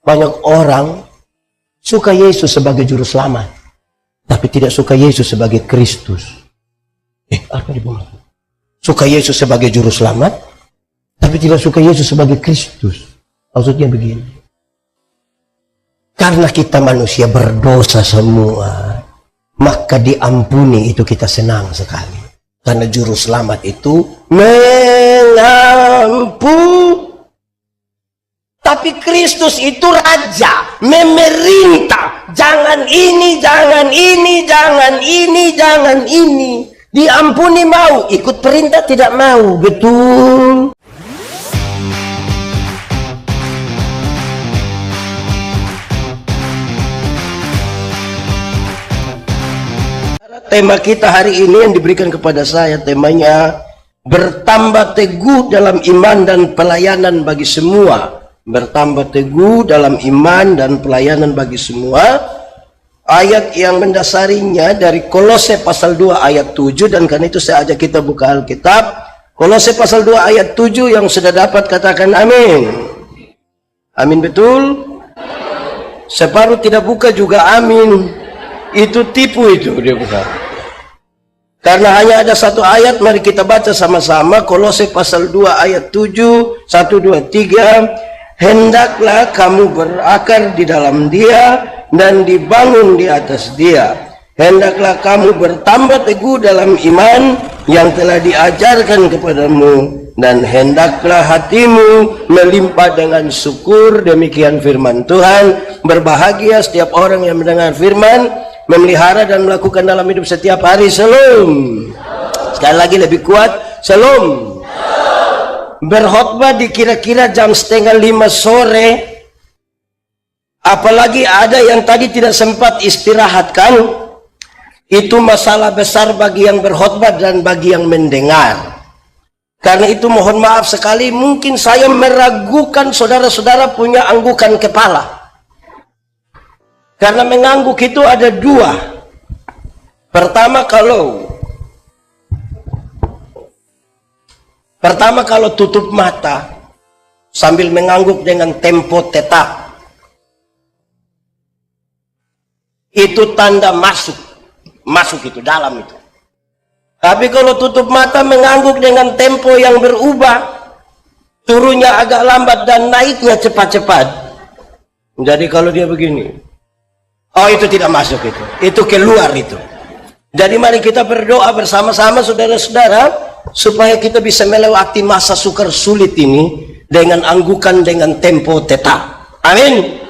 Banyak orang suka Yesus sebagai juru selamat, tapi tidak suka Yesus sebagai Kristus. Apa dimaksud? Suka Yesus sebagai juru selamat, tapi tidak suka Yesus sebagai Kristus. Maksudnya begini. Karena kita manusia berdosa semua, maka diampuni itu kita senang sekali. Karena juru selamat itu mengampuni. Tapi Kristus itu raja, memerintah. Jangan ini, jangan ini, jangan ini, jangan ini. Diampuni mau, ikut perintah tidak mau. Betul. Tema kita hari ini yang diberikan kepada saya, temanya bertambah teguh dalam iman dan pelayanan bagi semua. Bertambah teguh dalam iman dan pelayanan bagi semua. Ayat yang mendasarinya dari Kolose pasal 2 ayat 7, dan karena itu saya ajak kita buka Alkitab. Kolose pasal 2 ayat 7, yang sudah dapat katakan amin. Amin, betul? Separuh tidak buka juga amin. Itu tipu, itu dia buka. Karena hanya ada satu ayat, mari kita baca sama-sama. Kolose pasal 2 ayat 7, 1, 2, 3. Hendaklah kamu berakar di dalam Dia dan dibangun di atas Dia. Hendaklah kamu bertambah teguh dalam iman yang telah diajarkan kepadamu, dan hendaklah hatimu melimpah dengan syukur. Demikian firman Tuhan. Berbahagia setiap orang yang mendengar firman, memelihara dan melakukan dalam hidup setiap hari. Shalom. Sekali lagi lebih kuat. Shalom. Berkhotbah di kira-kira jam 4:30 sore, apalagi ada yang tadi tidak sempat istirahatkan, itu masalah besar bagi yang berkhotbah dan bagi yang mendengar. Karena itu mohon maaf sekali, mungkin saya meragukan saudara-saudara punya anggukan kepala. Karena mengangguk itu ada dua. Pertama kalau tutup mata sambil mengangguk dengan tempo tetap, itu tanda masuk itu dalam itu. Tapi kalau tutup mata mengangguk dengan tempo yang berubah, turunnya agak lambat dan naiknya cepat-cepat. Jadi kalau dia begini, oh itu tidak masuk, itu keluar itu. Jadi mari kita berdoa bersama-sama saudara-saudara, supaya kita bisa melewati masa sukar sulit ini dengan anggukan dengan tempo tetap. Amin.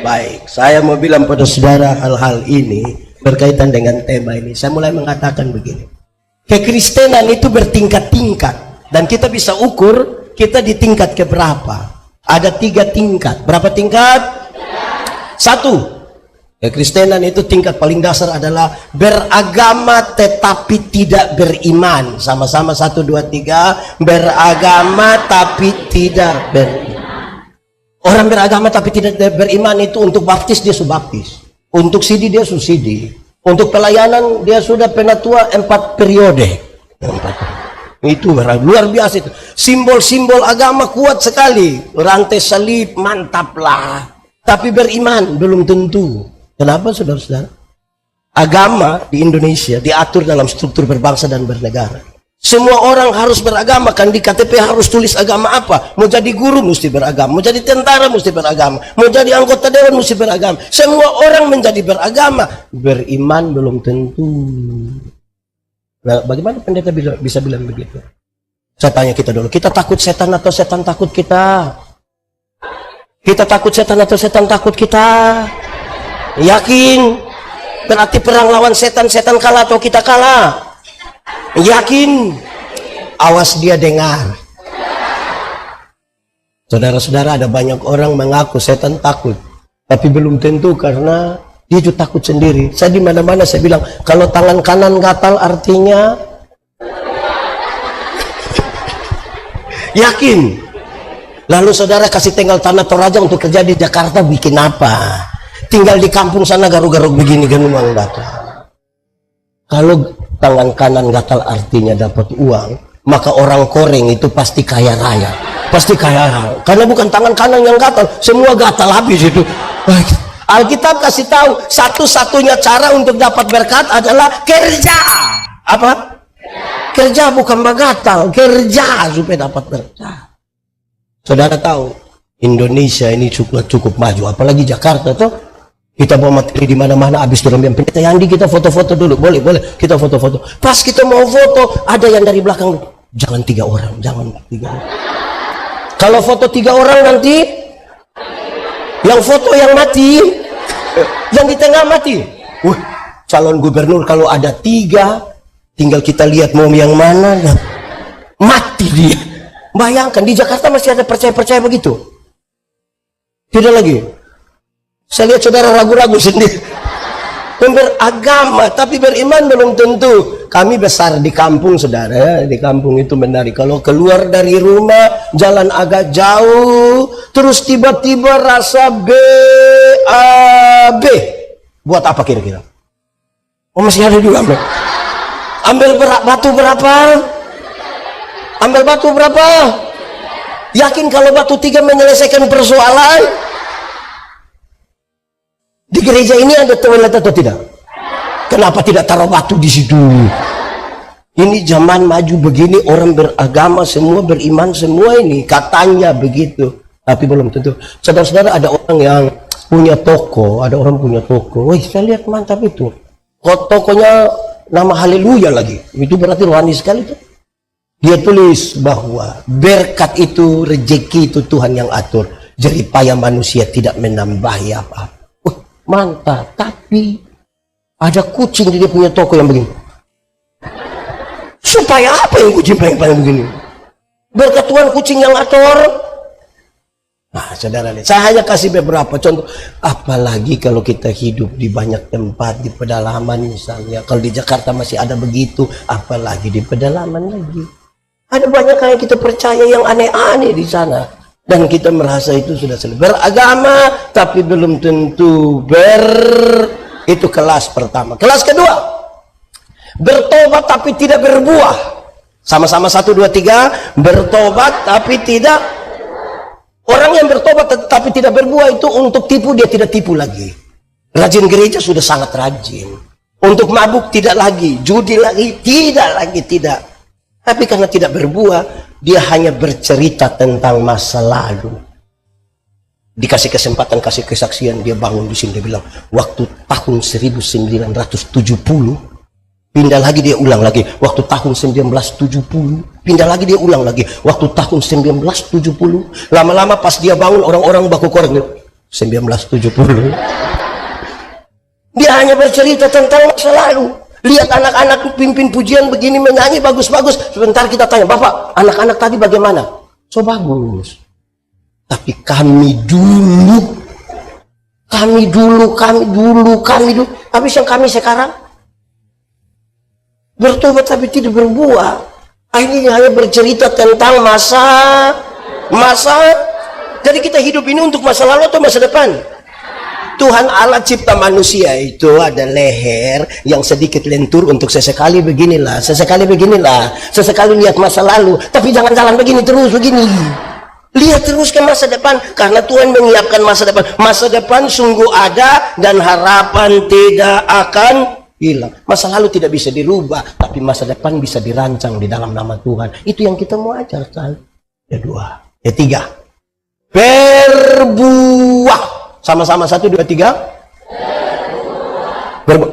Baik, saya mau bilang pada saudara hal-hal ini berkaitan dengan tema ini. Saya mulai mengatakan begini. Kekristenan itu bertingkat-tingkat, dan kita bisa ukur kita di tingkat keberapa. Ada 3 tingkat. Berapa tingkat? 1. Kekristenan itu tingkat paling dasar adalah beragama tetapi tidak beriman. Sama-sama 1, 2, 3. Beragama tapi tidak beriman. Orang beragama tapi tidak beriman itu untuk baptis dia sudah baptis, untuk sidi dia sudah sidi, untuk pelayanan dia sudah penatua 4 periode. Itu luar biasa itu. Simbol-simbol agama kuat sekali. Rantai salib mantap lah. Tapi beriman belum tentu. Kenapa saudara-saudara? Agama di Indonesia diatur dalam struktur berbangsa dan bernegara. Semua orang harus beragama, kan di KTP harus tulis agama apa. Mau jadi guru mesti beragama, mau jadi tentara mesti beragama, mau jadi anggota dewan mesti beragama. Semua orang menjadi beragama. Beriman belum tentu. Nah, bagaimana pendeta bisa bilang begitu? Saya tanya kita dulu, kita takut setan atau setan takut kita? Kita takut setan atau setan takut kita? Yakin? Berarti perang lawan setan, setan kalah atau kita kalah? Yakin? Awas dia dengar. Saudara-saudara, ada banyak orang mengaku setan takut, tapi belum tentu, karena dia juga takut sendiri. Saya di mana-mana saya bilang, kalau tangan kanan gatal artinya yakin. Lalu saudara kasih tinggal tanah Toraja untuk kerja di Jakarta, bikin apa? Tinggal di kampung sana garuk-garuk begini kan memang gatal. Kalau tangan kanan gatal artinya dapat uang, maka orang koreng itu pasti kaya raya. Pasti kaya, karena bukan tangan kanan yang gatal, semua gatal habis itu. Alkitab kasih tahu satu-satunya cara untuk dapat berkat adalah kerja. Apa? Kerja, bukan gatal, kerja supaya dapat berkat. Saudara tahu Indonesia ini cukup maju, apalagi Jakarta tuh. Kita bawa materi di mana-mana, habis turun yang pendeta Yandi, kita foto-foto dulu, boleh kita foto-foto. Pas kita mau foto, ada yang dari belakang, jangan 3 orang, jangan 3 orang. Kalau foto 3 orang nanti, yang foto yang mati, yang di tengah mati. Calon gubernur kalau ada 3, tinggal kita lihat mau yang mana, mati dia. Bayangkan di Jakarta masih ada percaya begitu. Tidak lagi. Saya lihat saudara ragu-ragu sendiri. Beragama tapi beriman belum tentu. Kami besar di kampung, saudara, di kampung itu menarik. Kalau keluar dari rumah jalan agak jauh, terus tiba-tiba rasa BAB. Buat apa kira-kira? Oh, masih ada juga. Ambil batu berapa? Ambil batu berapa? Yakin kalau batu 3 menyelesaikan persoalan? Di gereja ini ada toilet atau tidak? Kenapa tidak taruh batu di situ? Ini zaman maju begini, orang beragama semua, beriman semua, ini katanya begitu, tapi belum tentu. Saudara-saudara, ada orang yang punya toko, ada orang punya toko. Wih, saya lihat mantap itu. Kok tokonya nama Haleluya lagi? Itu berarti rohani sekali tuh. Dia tulis bahwa berkat itu, rezeki itu Tuhan yang atur. Jeripaya manusia tidak menambahi apa-apa. Mantap, tapi ada kucing di dia punya toko yang begini. Supaya apa yang kucing pengen begini? Berkat Tuhan kucing yang atur. Nah, saudara lihat, saya hanya kasih beberapa contoh. Apalagi kalau kita hidup di banyak tempat, di pedalaman misalnya. Kalau di Jakarta masih ada begitu, apalagi di pedalaman lagi. Ada banyak yang kita percaya yang aneh-aneh di sana. Dan kita merasa itu sudah selesai. Beragama, tapi belum tentu itu kelas pertama. Kelas kedua, bertobat tapi tidak berbuah. Sama-sama 1, 2, 3. Bertobat tapi tidak. Orang yang bertobat tapi tidak berbuah itu untuk tipu, dia tidak tipu lagi. Rajin gereja sudah sangat rajin. Untuk mabuk tidak lagi. Judi lagi, tidak. Tapi karena tidak berbuah, dia hanya bercerita tentang masa lalu. Dikasih kesempatan, kasih kesaksian, dia bangun di sini, dia bilang, waktu tahun 1970, pindah lagi, dia ulang lagi. Waktu tahun 1970, pindah lagi, dia ulang lagi. Waktu tahun 1970, lama-lama pas dia bangun, orang-orang baku korek, 1970. Dia hanya bercerita tentang masa lalu. Lihat anak-anak pimpin pujian begini, menyanyi bagus-bagus. Sebentar kita tanya, Bapak, anak-anak tadi bagaimana? So bagus. Tapi kami dulu. Habis yang kami sekarang bertobat tapi tidak berbuah. Akhirnya hanya bercerita tentang masa. Jadi kita hidup ini untuk masa lalu atau masa depan? Tuhan Allah cipta manusia itu ada leher yang sedikit lentur untuk sesekali beginilah, sesekali lihat masa lalu, tapi jangan jalan begini terus begini. Lihat terus ke masa depan, karena Tuhan menyiapkan masa depan. Masa depan sungguh ada dan harapan tidak akan hilang. Masa lalu tidak bisa dirubah, tapi masa depan bisa dirancang di dalam nama Tuhan. Itu yang kita mau ajarkan. Yang 2, yang 3. Berbuah. Sama-sama 1, 2, 3.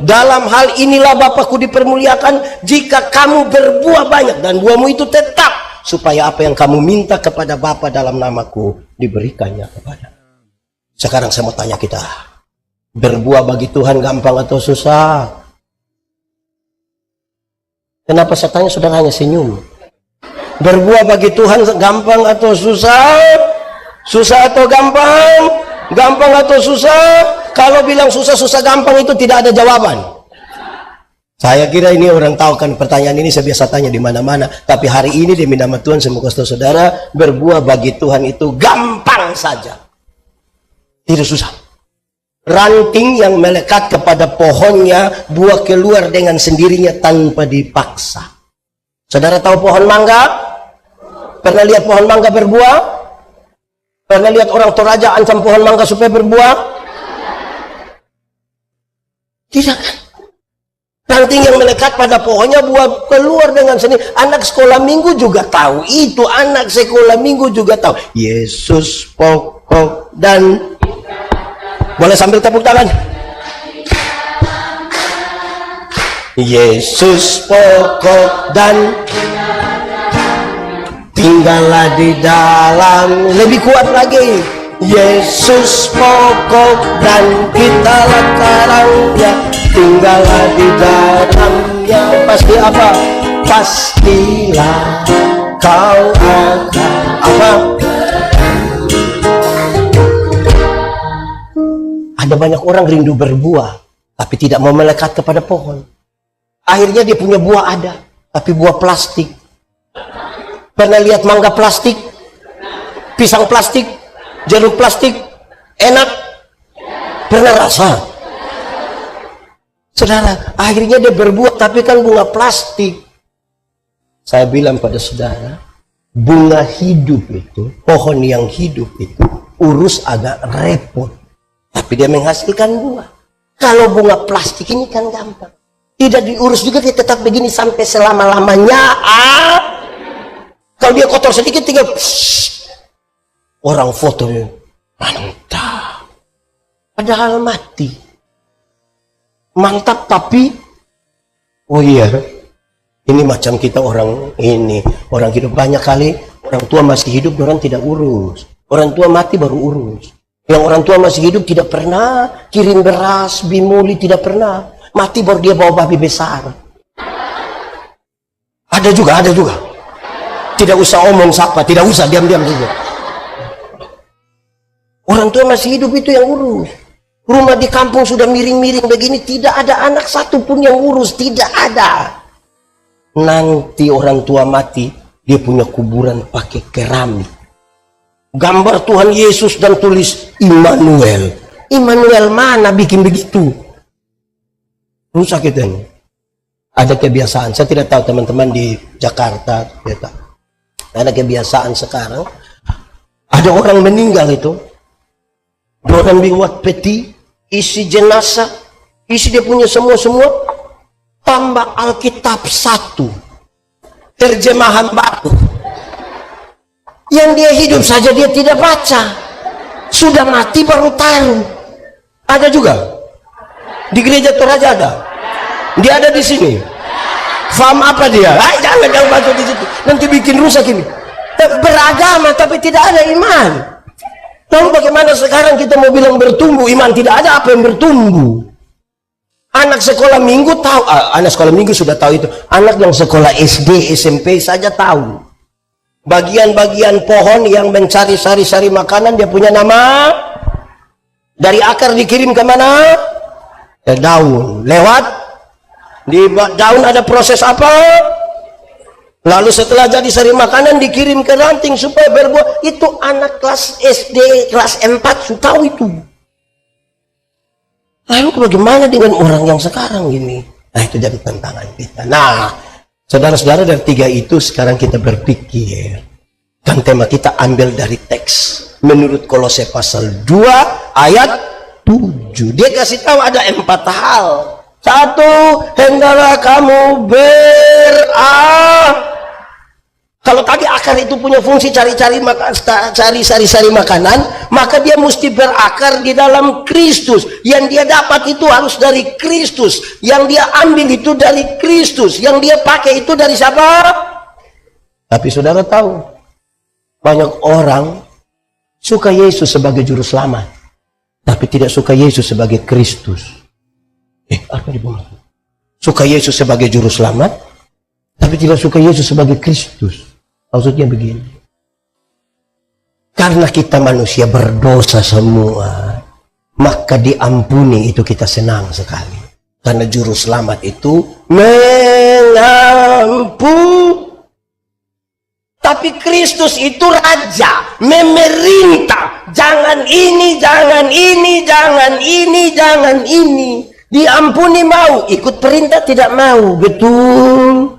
Dalam hal inilah Bapakku dipermuliakan jika kamu berbuah banyak dan buahmu itu tetap, supaya apa yang kamu minta kepada Bapa dalam namaku diberikannya kepada. Sekarang saya mau tanya kita, berbuah bagi Tuhan gampang atau susah? Kenapa saya tanya saudara hanya senyum? Berbuah bagi Tuhan gampang atau susah? Susah atau gampang? Gampang atau susah? Kalau bilang susah gampang itu tidak ada jawaban. Saya kira ini orang tahu kan, pertanyaan ini saya biasa tanya di mana-mana. Tapi hari ini demi nama Tuhan saya mau kasih tahu saudara, berbuah bagi Tuhan itu gampang saja. Tidak susah. Ranting yang melekat kepada pohonnya, buah keluar dengan sendirinya tanpa dipaksa. Saudara tahu pohon mangga? Pernah lihat pohon mangga berbuah? Pernah lihat orang Toraja ancam pohon mangga supaya berbuah? Tidak kan? Ranting yang melekat pada pohonnya buah keluar dengan seni. Anak sekolah minggu juga tahu itu. Anak sekolah minggu juga tahu. Yesus pokok dan... Boleh sambil tepuk tangan? Yesus pokok dan tinggallah di dalam. Lebih kuat lagi. Yesus pokok dan kitalah karangnya, tinggallah di dalamnya. Pasti apa? Pastilah kau akan apa? Ada banyak orang rindu berbuah tapi tidak mau melekat kepada pohon. Akhirnya dia punya buah ada, tapi buah plastik. Pernah lihat mangga plastik? Pisang plastik? Jeruk plastik? Enak? Pernah rasa? Saudara, akhirnya dia berbuah, tapi kan bunga plastik. Saya bilang pada saudara, bunga hidup itu, pohon yang hidup itu, urus agak repot. Tapi dia menghasilkan buah. Kalau bunga plastik ini kan gampang. Tidak diurus juga, dia tetap begini sampai selama-lamanya. Kalau dia kotor sedikit, tinggal orang fotonya mantap. Padahal mati. Mantap tapi, oh iya, ini macam kita orang ini. Orang hidup banyak kali, orang tua masih hidup, orang tidak urus. Orang tua mati baru urus. Yang orang tua masih hidup tidak pernah kirim beras, bimoli, tidak pernah. Mati baru dia bawa babi besar. Ada juga, ada juga. Tidak usah omong siapa, tidak usah, diam-diam saja. Orang tua masih hidup itu yang urus. Rumah di kampung sudah miring-miring begini, tidak ada anak satu pun yang urus, tidak ada. Nanti orang tua mati, dia punya kuburan pakai keramik. Gambar Tuhan Yesus dan tulis Immanuel. Immanuel mana bikin begitu? Rusak itu ini. Ada kebiasaan, saya tidak tahu teman-teman di Jakarta, ya tak. Ada kebiasaan sekarang, ada orang meninggal itu, orang buat peti, isi jenazah, isi dia punya semua, tambah Alkitab 1, terjemahan baru. Yang dia hidup saja dia tidak baca, sudah mati baru tahu. Ada juga di gereja Toraja ada, dia ada di sini. Faham apa dia? Jangan bantu di situ, nanti bikin rusak ini. Beragama tapi tidak ada iman. Lalu bagaimana sekarang kita mau bilang bertumbuh iman? Tidak ada apa yang bertumbuh. Anak sekolah minggu tahu, anak sekolah minggu sudah tahu itu. Anak yang sekolah SD, SMP saja tahu. Bagian-bagian pohon yang mencari sari-sari makanan dia punya nama. Dari akar dikirim ke mana? Ke daun. Lewat di daun ada proses apa? Lalu setelah jadi sari makanan dikirim ke ranting supaya berbuah. Itu anak kelas SD, kelas 4 sudah tahu itu. Lalu bagaimana dengan orang yang sekarang gini? Nah, itu jadi tantangan kita. Nah, saudara-saudara, dari 3 itu sekarang kita berpikir. Dan tema kita ambil dari teks. Menurut Kolose pasal 2 ayat 7. Dia kasih tahu ada 4 hal. 1, hendaklah kamu kalau tadi akar itu punya fungsi cari sari-sari makanan, maka dia mesti berakar di dalam Kristus. Yang dia dapat itu harus dari Kristus. Yang dia ambil itu dari Kristus. Yang dia pakai itu dari siapa? Tapi saudara tahu, banyak orang suka Yesus sebagai juru selamat, tapi tidak suka Yesus sebagai Kristus. Apa dibuat? Suka Yesus sebagai juru selamat, tapi tidak suka Yesus sebagai Kristus. Maksudnya begini, karena kita manusia berdosa semua, maka diampuni itu kita senang sekali. Karena juru selamat itu mengampuni. Tapi Kristus itu raja, memerintah. Jangan ini, jangan ini, jangan ini, jangan ini. Diampuni mau, ikut perintah tidak mau, betul.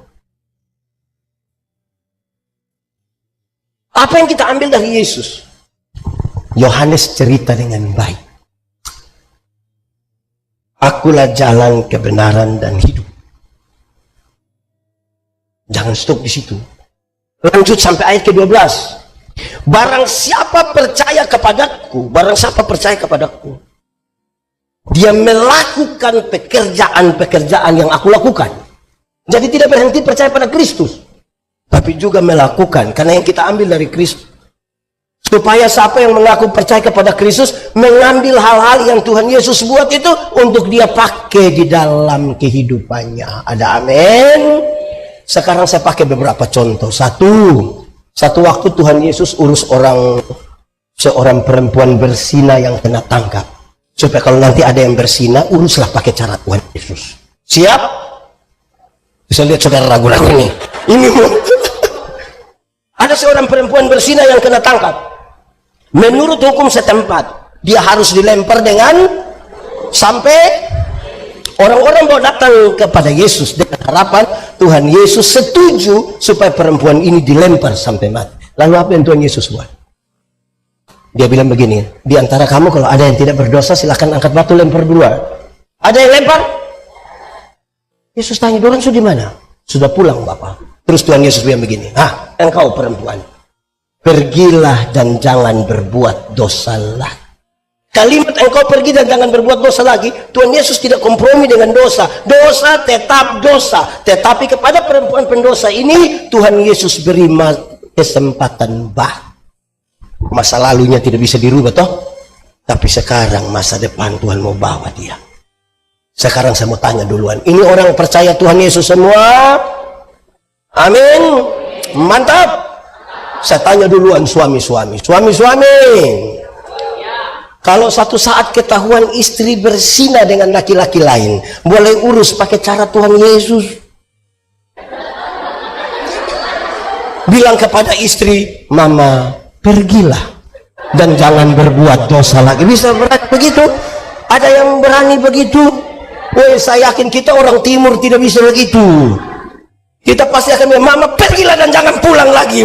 Apa yang kita ambil dari Yesus? Yohanes cerita dengan baik. Akulah jalan, kebenaran, dan hidup. Jangan stop di situ. Lanjut sampai ayat ke-12. Barang siapa percaya kepadaku, dia melakukan pekerjaan-pekerjaan yang aku lakukan. Jadi tidak berhenti percaya pada Kristus, tapi juga melakukan, karena yang kita ambil dari Kristus. Supaya siapa yang mengaku percaya kepada Kristus mengambil hal-hal yang Tuhan Yesus buat itu untuk dia pakai di dalam kehidupannya. Ada amin. Sekarang saya pakai beberapa contoh. Satu waktu Tuhan Yesus urus seorang perempuan berzina yang kena tangkap. Supaya kalau nanti ada yang berzina, uruslah pakai cara Tuhan Yesus. Siap? Bisa lihat saudara ragu-ragu ini. Ada seorang perempuan berzina yang kena tangkap. Menurut hukum setempat, dia harus dilempar dengan sampai orang-orang mau datang kepada Yesus dengan harapan Tuhan Yesus setuju supaya perempuan ini dilempar sampai mati. Lalu apa yang Tuhan Yesus buat? Dia bilang begini, di antara kamu kalau ada yang tidak berdosa silahkan angkat batu lempar dua. Ada yang lempar? Yesus tanya, orang sudah di mana? Sudah pulang Bapak. Terus Tuhan Yesus bilang begini, engkau perempuan, pergilah dan jangan berbuat dosa lagi. Kalimat engkau pergi dan jangan berbuat dosa lagi, Tuhan Yesus tidak kompromi dengan dosa. Dosa tetap dosa. Tetapi kepada perempuan pendosa ini, Tuhan Yesus beri kesempatan masa lalunya tidak bisa dirubah toh. Tapi sekarang masa depan Tuhan mau bawa dia. Sekarang saya mau tanya duluan, ini orang percaya Tuhan Yesus semua? Amin. Mantap. Saya tanya duluan suami-suami. Kalau satu saat ketahuan istri berzina dengan laki-laki lain, boleh urus pakai cara Tuhan Yesus. Bilang kepada istri, Mama, pergilah dan jangan berbuat dosa lagi. Bisa begitu? Ada yang berani begitu? Saya yakin kita orang timur tidak bisa begitu. Kita pasti akan bilang, Mama pergilah dan jangan pulang lagi.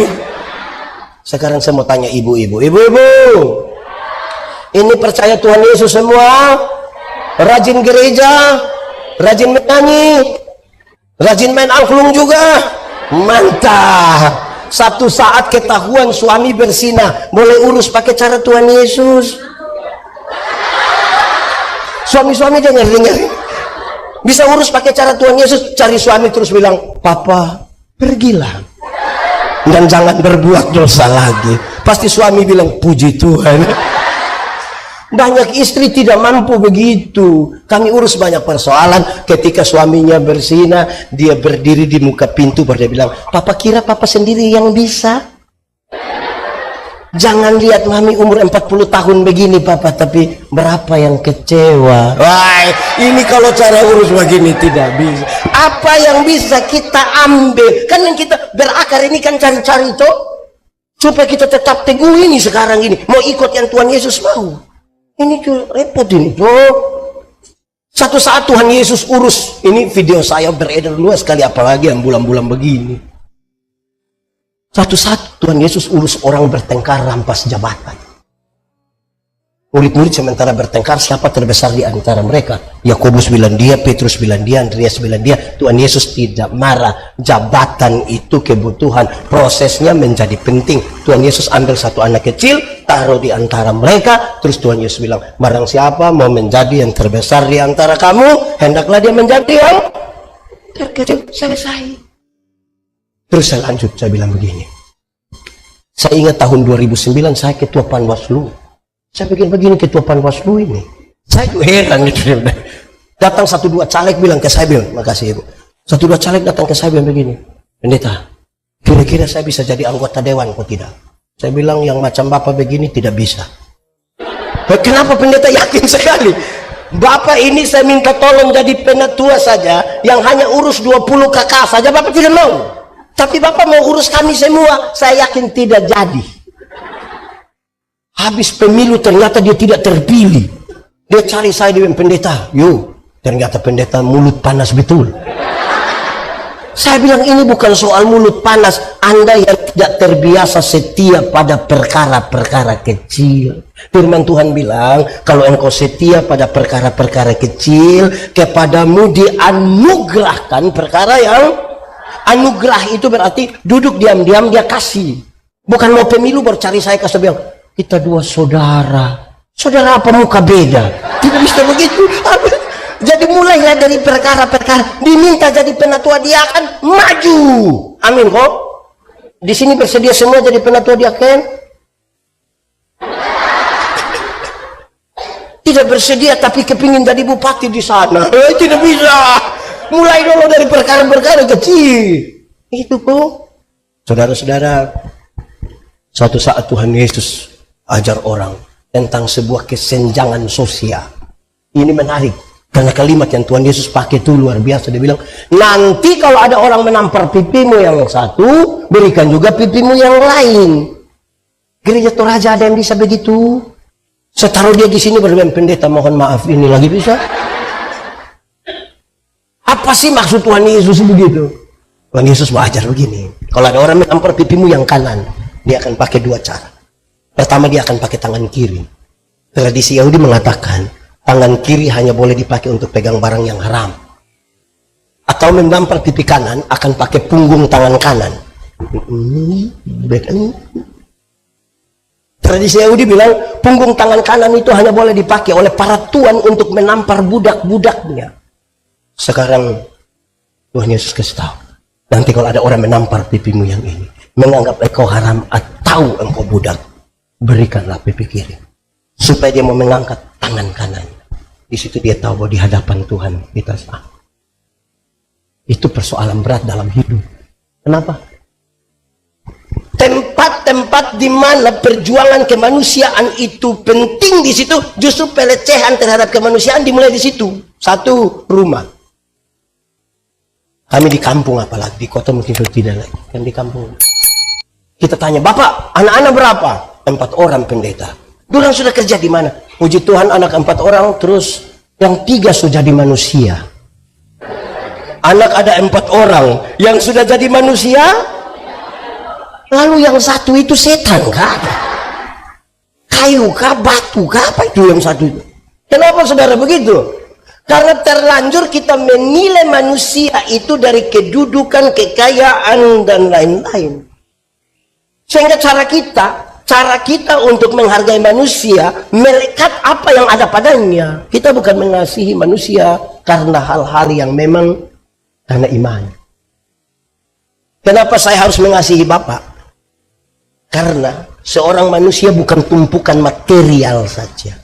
Sekarang saya mau tanya ibu-ibu. Ini percaya Tuhan Yesus semua? Rajin gereja? Rajin menyanyi? Rajin main angklung juga? Mantap. Satu saat ketahuan suami berzina, boleh urus pakai cara Tuhan Yesus. Suami-suami dengar. Bisa urus pakai cara Tuhan Yesus. Cari suami terus bilang, Papa pergilah dan jangan berbuat dosa lagi. Pasti suami bilang, puji Tuhan. Banyak istri tidak mampu begitu. Kami urus banyak persoalan. Ketika suaminya berzina, dia berdiri di muka pintu baru dia bilang, Papa kira Papa sendiri yang bisa. Jangan lihat mami umur 40 tahun begini Papa, tapi berapa yang kecewa. Wah, ini kalau cara urus begini tidak bisa. Apa yang bisa kita ambil? Kan yang kita berakar ini kan cari-cari itu supaya kita tetap teguh ini sekarang ini. Mau ikut yang Tuhan Yesus mau. Ini tuh repot ini tuh. Satu saat Tuhan Yesus urus. Ini video saya beredar luas sekali, apalagi yang bulan-bulan begini. Satu saat Tuhan Yesus urus orang bertengkar rampas jabatan. Murid-murid sementara bertengkar, siapa terbesar di antara mereka? Yakobus bilang dia, Petrus bilang dia, Andreas bilang dia. Tuhan Yesus tidak marah. Jabatan itu kebutuhan. Prosesnya menjadi penting. Tuhan Yesus ambil satu anak kecil, taruh di antara mereka. Terus Tuhan Yesus bilang, barang siapa mau menjadi yang terbesar di antara kamu, hendaklah dia menjadi yang terkecil. Selesai. Terus saya lanjut, saya bilang begini. Saya ingat tahun 2009 saya ketua Panwaslu. Saya bikin begini ketua Panwaslu ini. Saya juga heran itu. Datang 1-2 caleg bilang ke saya, bilang, makasih Ibu. 1-2 caleg datang ke saya bilang begini, Pendeta, kira-kira saya bisa jadi anggota dewan atau tidak? Saya bilang yang macam Bapak begini tidak bisa. Kenapa Pendeta yakin sekali? Bapak ini saya minta tolong jadi penatua saja, yang hanya urus 20 kakak saja Bapak tidak mau. Tapi Bapak mau urus kami semua, saya yakin tidak jadi. Habis pemilu ternyata dia tidak terpilih. Dia cari saya dengan pendeta. Yo, ternyata pendeta mulut panas betul. Saya bilang ini bukan soal mulut panas. Anda yang tidak terbiasa setia pada perkara-perkara kecil. Firman Tuhan bilang, kalau engkau setia pada perkara-perkara kecil, kepadamu dianugerahkan perkara yang anugerah. Itu berarti duduk diam-diam dia kasih. Bukan mau pemilu baru cari saya kasih bilang, kita dua saudara. Saudara apa muka beda? Tidak bisa begitu. Jadi mulailah dari perkara-perkara, diminta jadi penatua dia akan maju. Amin kok. Di sini bersedia semua jadi penatua dia kan? Tidak bersedia tapi kepingin jadi bupati di sana. Tidak bisa. Mulai dulu dari perkara-perkara kecil. Itu kok. Saudara-saudara, suatu saat Tuhan Yesus ajar orang tentang sebuah kesenjangan sosial. Ini menarik. Karena kalimat yang Tuhan Yesus pakai itu luar biasa. Dia bilang, nanti kalau ada orang menampar pipimu yang satu, berikan juga pipimu yang lain. Gereja Toraja ada yang bisa begitu? Saya taruh dia di sini berbilang, pendeta mohon maaf, ini lagi bisa? Apa sih maksud Tuhan Yesus begitu? Tuhan Yesus mau ajar begini. Kalau ada orang menampar pipimu yang kanan, dia akan pakai dua cara. Pertama, dia akan pakai tangan kiri. Tradisi Yahudi mengatakan, tangan kiri hanya boleh dipakai untuk pegang barang yang haram. Atau menampar pipi kanan akan pakai punggung tangan kanan. Tradisi Yahudi bilang punggung tangan kanan itu hanya boleh dipakai oleh para tuan untuk menampar budak-budaknya. Sekarang Tuhan Yesus kasih tahu, nanti kalau ada orang menampar pipimu yang ini, menganggap engkau haram atau engkau budak, berikanlah pipi kiri. Supaya dia mau mengangkat tangan kanan. Di situ dia tahu bahwa di hadapan Tuhan kita sah. Itu persoalan berat dalam hidup. Kenapa? Tempat-tempat di mana perjuangan kemanusiaan itu penting, di situ justru pelecehan terhadap kemanusiaan dimulai di situ. Satu, rumah. Kami di kampung, apalagi di kota mungkin sudah tidak lagi. Kan di kampung. Kita tanya, Bapak, anak-anak berapa? 4 orang pendeta. Dulu sudah kerja di mana? Puji Tuhan anak 4 orang, terus yang 3 sudah jadi manusia. Anak ada 4 orang, yang sudah jadi manusia, lalu yang 1 itu setan kah? Kayu kah? Batu kah? Apa itu yang 1 itu? Kenapa saudara begitu? Karena terlanjur kita menilai manusia itu dari kedudukan, kekayaan, dan lain-lain. Sehingga cara kita untuk menghargai manusia melekat apa yang ada padanya. Kita bukan mengasihi manusia karena hal-hal yang memang karena iman. Kenapa saya harus mengasihi Bapak? Karena seorang manusia bukan tumpukan material saja,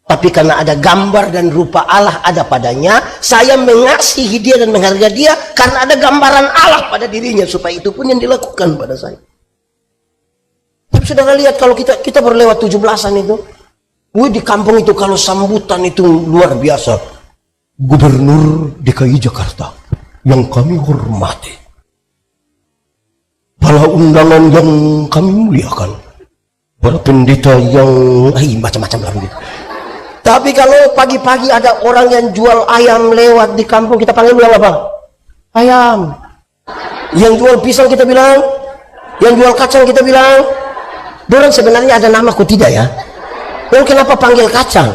tapi karena ada gambar dan rupa Allah ada padanya, saya mengasihi dia dan menghargai dia karena ada gambaran Allah pada dirinya, supaya itu pun yang dilakukan pada saya. Tapi saudara lihat, kalau kita berlewat 17-an itu, di kampung itu kalau sambutan itu luar biasa. Gubernur DKI Jakarta yang kami hormati, para undangan yang kami muliakan, para pendeta yang macam-macam lah begitu. Tapi kalau pagi-pagi ada orang yang jual ayam lewat di kampung, kita panggil bilang apa? Ayam. Yang jual pisang kita bilang, yang jual kacang kita bilang. Dorang sebenarnya ada nama kok tidak ya? Lalu kenapa panggil kacang?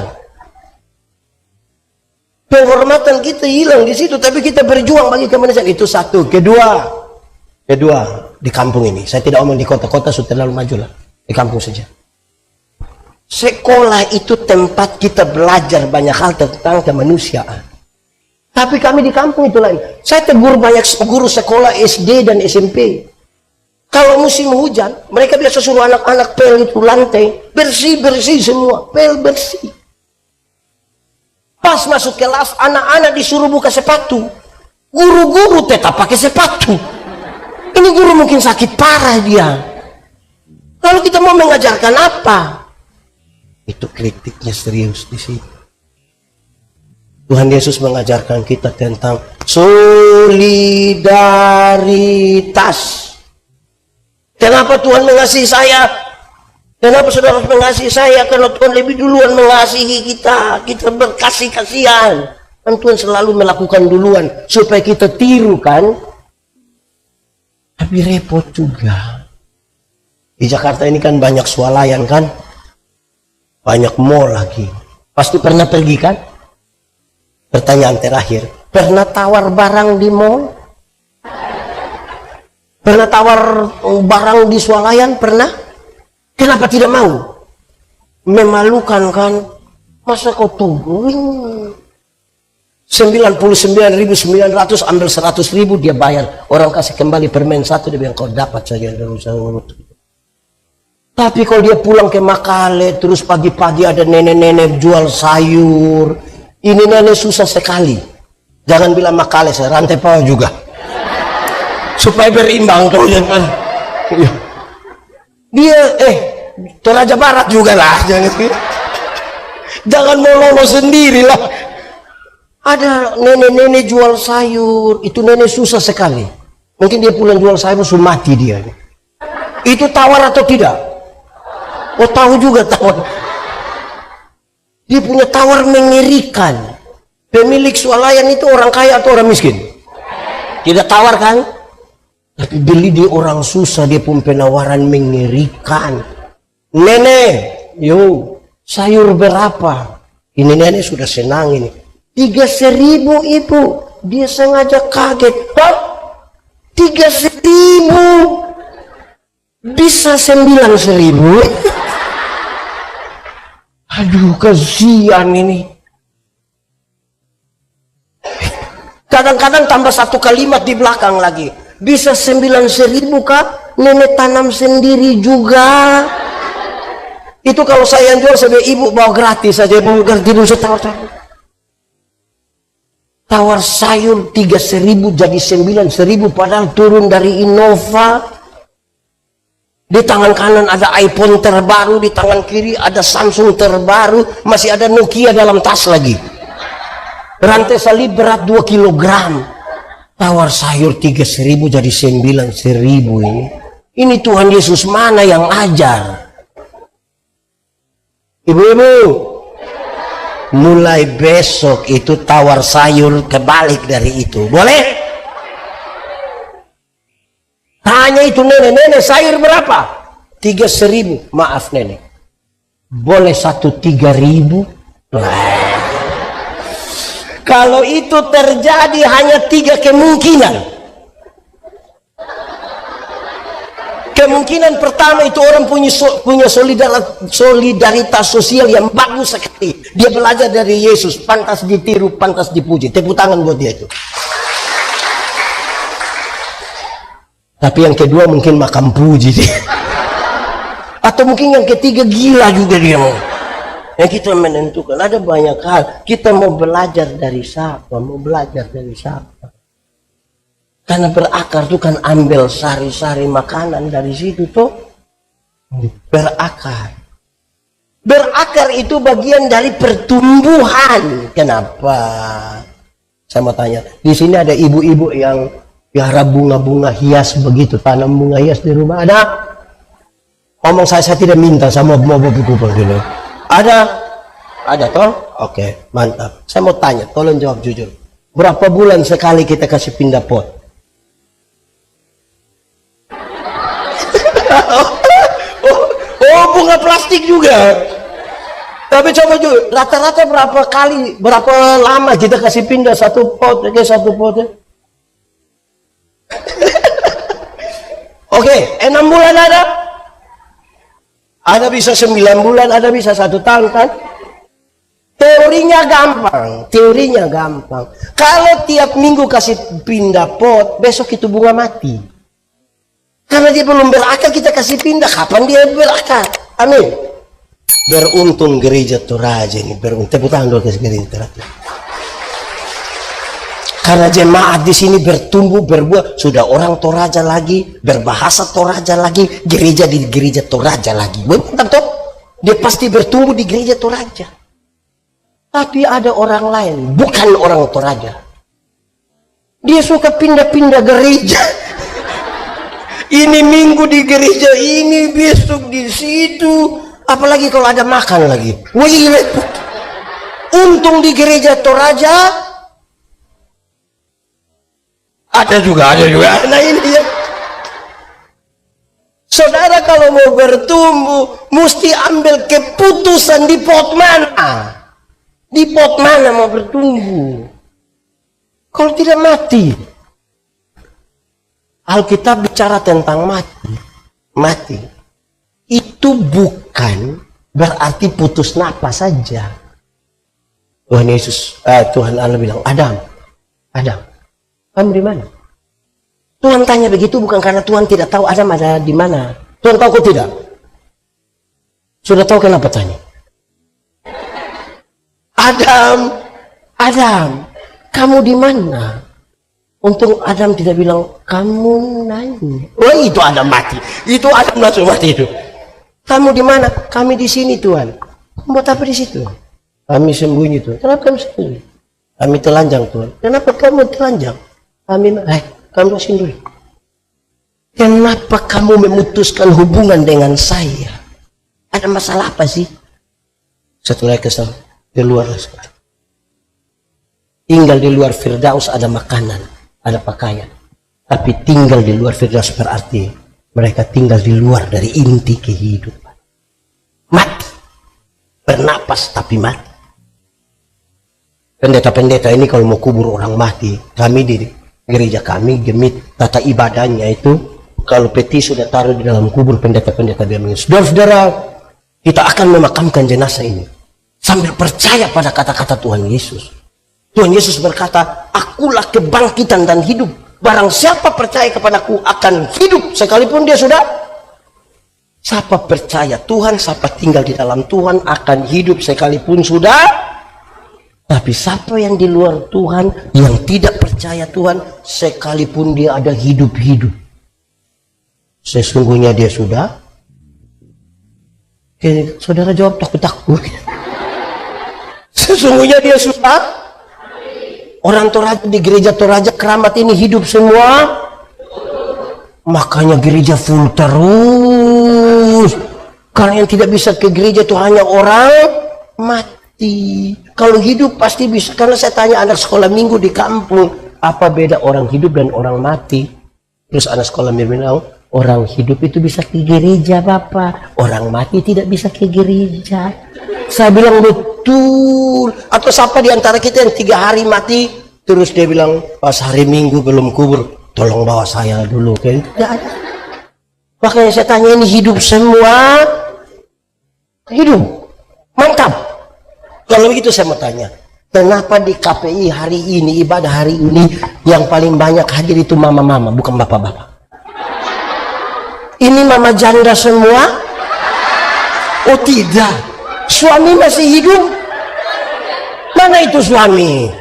Penghormatan kita hilang di situ, tapi kita berjuang bagi kemanusiaan. Itu satu. Kedua, di kampung ini, saya tidak omong di kota-kota sudah terlalu maju lah, di kampung saja. Sekolah itu tempat kita belajar banyak hal tentang kemanusiaan. Tapi kami di kampung itu lain. Saya tegur banyak guru sekolah SD dan SMP. Kalau musim hujan, mereka biasa suruh anak-anak pel itu lantai bersih-bersih semua, pel bersih. Pas masuk kelas, anak-anak disuruh buka sepatu. Guru-guru tetap pakai sepatu. Ini guru mungkin sakit parah dia. Lalu kita mau mengajarkan apa? Itu kritiknya serius di sini. Tuhan Yesus mengajarkan kita tentang solidaritas. Kenapa Tuhan mengasihi saya? Kenapa saudara harus mengasihi saya? Karena Tuhan lebih duluan mengasihi kita. Kita berkasih-kasihan. Dan Tuhan selalu melakukan duluan supaya kita tiru kan. Tapi repot juga. Di Jakarta ini kan banyak swalayan kan, banyak mall lagi. Pasti pernah pergi kan? Pertanyaan terakhir, pernah tawar barang di mall? Pernah tawar barang di swalayan? Pernah? Kenapa tidak mau? Memalukan kan? Masa kau tungguin 99.900 ambil 100.000 dia bayar, orang kasih kembali permen satu, dia bilang kau dapat saja. Tapi kalau dia pulang ke Makale terus pagi-pagi ada nenek-nenek jual sayur, ini nenek susah sekali. Jangan bilang Makale, saya Rantai Pawa juga supaya berimbang tuh. Dia Toraja Barat juga lah, jangan mau lolos sendiri lah. Ada nenek-nenek jual sayur, itu nenek susah sekali. Mungkin dia pulang jual sayur sudah mati dia. Itu tawar atau tidak? Oh, tahu juga tawar. Dia punya tawar mengerikan. Pemilik swalayan itu orang kaya atau orang miskin? Tidak tawar kan? Tapi beli di orang susah, dia pun penawaran mengerikan. Nenek, yuk sayur berapa? Ini nenek sudah senang ini. 3.000 ibu, dia sengaja kaget. Hah? 3.000 bisa 9.000. Aduh, kasihan ini. Kadang-kadang tambah satu kalimat di belakang lagi. Bisa 9.000 kah? Nenek tanam sendiri juga. Itu kalau saya yang jual, saya ibu bawa gratis saja. Mau ganti dulu setahun. Tawar sayur 3.000 jadi 9.000 padahal turun dari Innova. Di tangan kanan ada iPhone terbaru, di tangan kiri ada Samsung terbaru, masih ada Nokia dalam tas lagi. Rantai salib berat 2 kilogram. Tawar sayur 3.000 jadi 9.000 ini. Ini Tuhan Yesus mana yang ajar? Ibu-ibu, mulai besok itu tawar sayur kebalik dari itu, boleh? Tanya itu nenek, sayur berapa? 3.000. Maaf nenek, boleh 3.000? Kalau itu terjadi hanya 3 kemungkinan. Kemungkinan pertama itu orang punya solidaritas sosial yang bagus sekali. Dia belajar dari Yesus, pantas ditiru, pantas dipuji. Tepuk tangan buat dia itu. Tapi yang kedua mungkin makan puji dia. Atau mungkin yang ketiga gila juga dia mau. Yang kita menentukan ada banyak hal. Kita mau belajar dari siapa? Mau belajar dari siapa? Karena berakar itu kan ambil sari-sari makanan dari situ tuh. Berakar. Berakar itu bagian dari pertumbuhan. Kenapa? Saya mau tanya. Di sini ada ibu-ibu yang piara bunga-bunga hias begitu. Tanam bunga hias di rumah. Ada? Ngomong saya tidak minta sama mau kupal dulu. Ada? Ada toh? Oke, mantap. Saya mau tanya, tolong jawab jujur. Berapa bulan sekali kita kasih pindah pot? Oh, bunga plastik juga. Tapi coba juga, rata-rata berapa lama kita kasih pindah satu pot ke satu pot? Oke, 6 bulan ada? Ada bisa 9 bulan, ada bisa 1 tahun kan? Teorinya gampang. Kalau tiap minggu kasih pindah pot, besok itu bunga mati. Karena dia belum berakar, kita kasih pindah. Kapan dia berakar? Amin. Beruntung gereja Toraja ini. Tepuk tangan dulu ke gereja Toraja. Karena jemaat di sini bertumbuh, berbuah. Sudah orang Toraja lagi, berbahasa Toraja lagi, gereja di gereja Toraja lagi. Betul toh? Dia pasti bertumbuh di gereja Toraja. Tapi ada orang lain, bukan orang Toraja. Dia suka pindah-pindah gereja. Ini minggu di gereja ini, besok di situ. Apalagi kalau ada makan lagi. Wih, untung di gereja Toraja ada juga. Nah ini ya. kalau mau bertumbuh, mesti ambil keputusan di pot mana. Di pot mana mau bertumbuh. Kalau tidak mati. Alkitab bicara tentang mati. Mati. Itu bukan berarti putus napas saja. Tuhan Allah bilang, Adam, kamu di mana? Tuhan tanya begitu bukan karena Tuhan tidak tahu Adam ada di mana. Tuhan tahu kok tidak? Sudah tahu kenapa tanya? Adam, kamu di mana? Untung Adam tidak bilang, kamu nanya. Oh, itu Adam mati. Itu Adam langsung mati itu. Kamu di mana? Kami di sini, Tuhan. Buat apa di situ? Kami sembunyi, Tuhan. Kenapa kamu sembunyi? Kami telanjang, Tuhan. Kenapa kamu telanjang? Kamu sini dulu. Kenapa kamu memutuskan hubungan dengan saya? Ada masalah apa sih? Setelah kesal, di luar sekarang. Tinggal di luar Firdaus ada makanan, ada pakaian. Tapi tinggal di luar Firdaus berarti mereka tinggal di luar dari inti kehidupan. Mati. Bernapas tapi mati. Pendeta-pendeta ini kalau mau kubur orang mati, kami di gereja kami, gemit tata ibadahnya itu, kalau peti sudah taruh di dalam kubur pendeta-pendeta dia mengatakan, saudara-saudara, kita akan memakamkan jenazah ini sambil percaya pada kata-kata Tuhan Yesus. Tuhan Yesus berkata, akulah kebangkitan dan hidup. Barang siapa percaya kepadaku akan hidup sekalipun dia sudah. Siapa percaya Tuhan, siapa tinggal di dalam Tuhan akan hidup sekalipun sudah. Tapi siapa yang di luar Tuhan, yang tidak percaya Tuhan, sekalipun dia ada hidup-hidup, sesungguhnya dia sudah. Saudara jawab takut-takut. Sesungguhnya dia sudah. Orang Toraja di gereja Toraja Keramat ini hidup semua. Makanya gereja full terus. Karena yang tidak bisa ke gereja itu hanya orang mati. Kalau hidup pasti bisa. Karena saya tanya anak sekolah minggu di kampung, apa beda orang hidup dan orang mati? Terus anak sekolah minggu bilang, orang hidup itu bisa ke gereja Bapak, orang mati tidak bisa ke gereja. Saya bilang betul. Atau siapa di antara kita yang 3 hari mati, terus dia bilang pas hari Minggu belum kubur, tolong bawa saya dulu. Kayak tidak ada. Makanya saya tanya, ini hidup semua? Hidup. Mantap. Kalau begitu saya mau tanya, kenapa di KPI hari ini, ibadah hari ini, yang paling banyak hadir itu mama-mama, bukan bapak-bapak? Ini mama janda semua? Oh tidak. Suami masih hidup? Mana itu suami?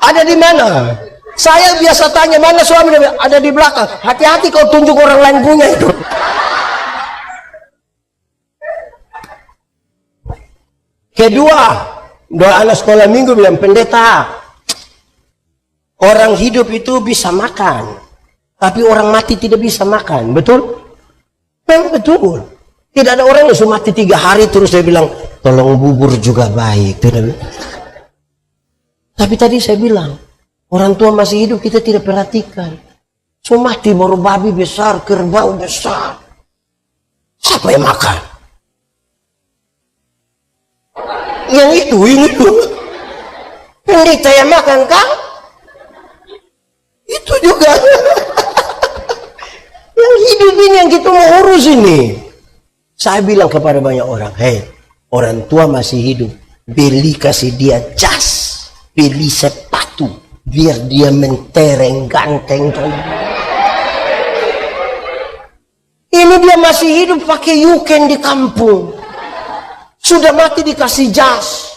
Ada di mana? Saya biasa tanya, mana suami? Ada di belakang. Hati-hati kau tunjuk orang lain punya itu. Kedua, doa anak sekolah minggu bilang, pendeta, orang hidup itu bisa makan, tapi orang mati tidak bisa makan. Betul? Betul. Tidak ada orang yang sudah mati 3 hari terus dia bilang, tolong bubur juga baik. Tapi tadi saya bilang, orang tua masih hidup kita tidak perhatikan. So mati baru babi besar, kerbau besar. Siapa yang makan? Yang itu. Pendeta yang makan kan? Itu juga. Yang hidup ini yang kita mau urus ini. Saya bilang kepada banyak orang, hei, orang tua masih hidup, beli kasih dia jas, beli sepatu, biar dia mentereng ganteng. Ini dia masih hidup pakai yuken di kampung. Sudah mati dikasih jas.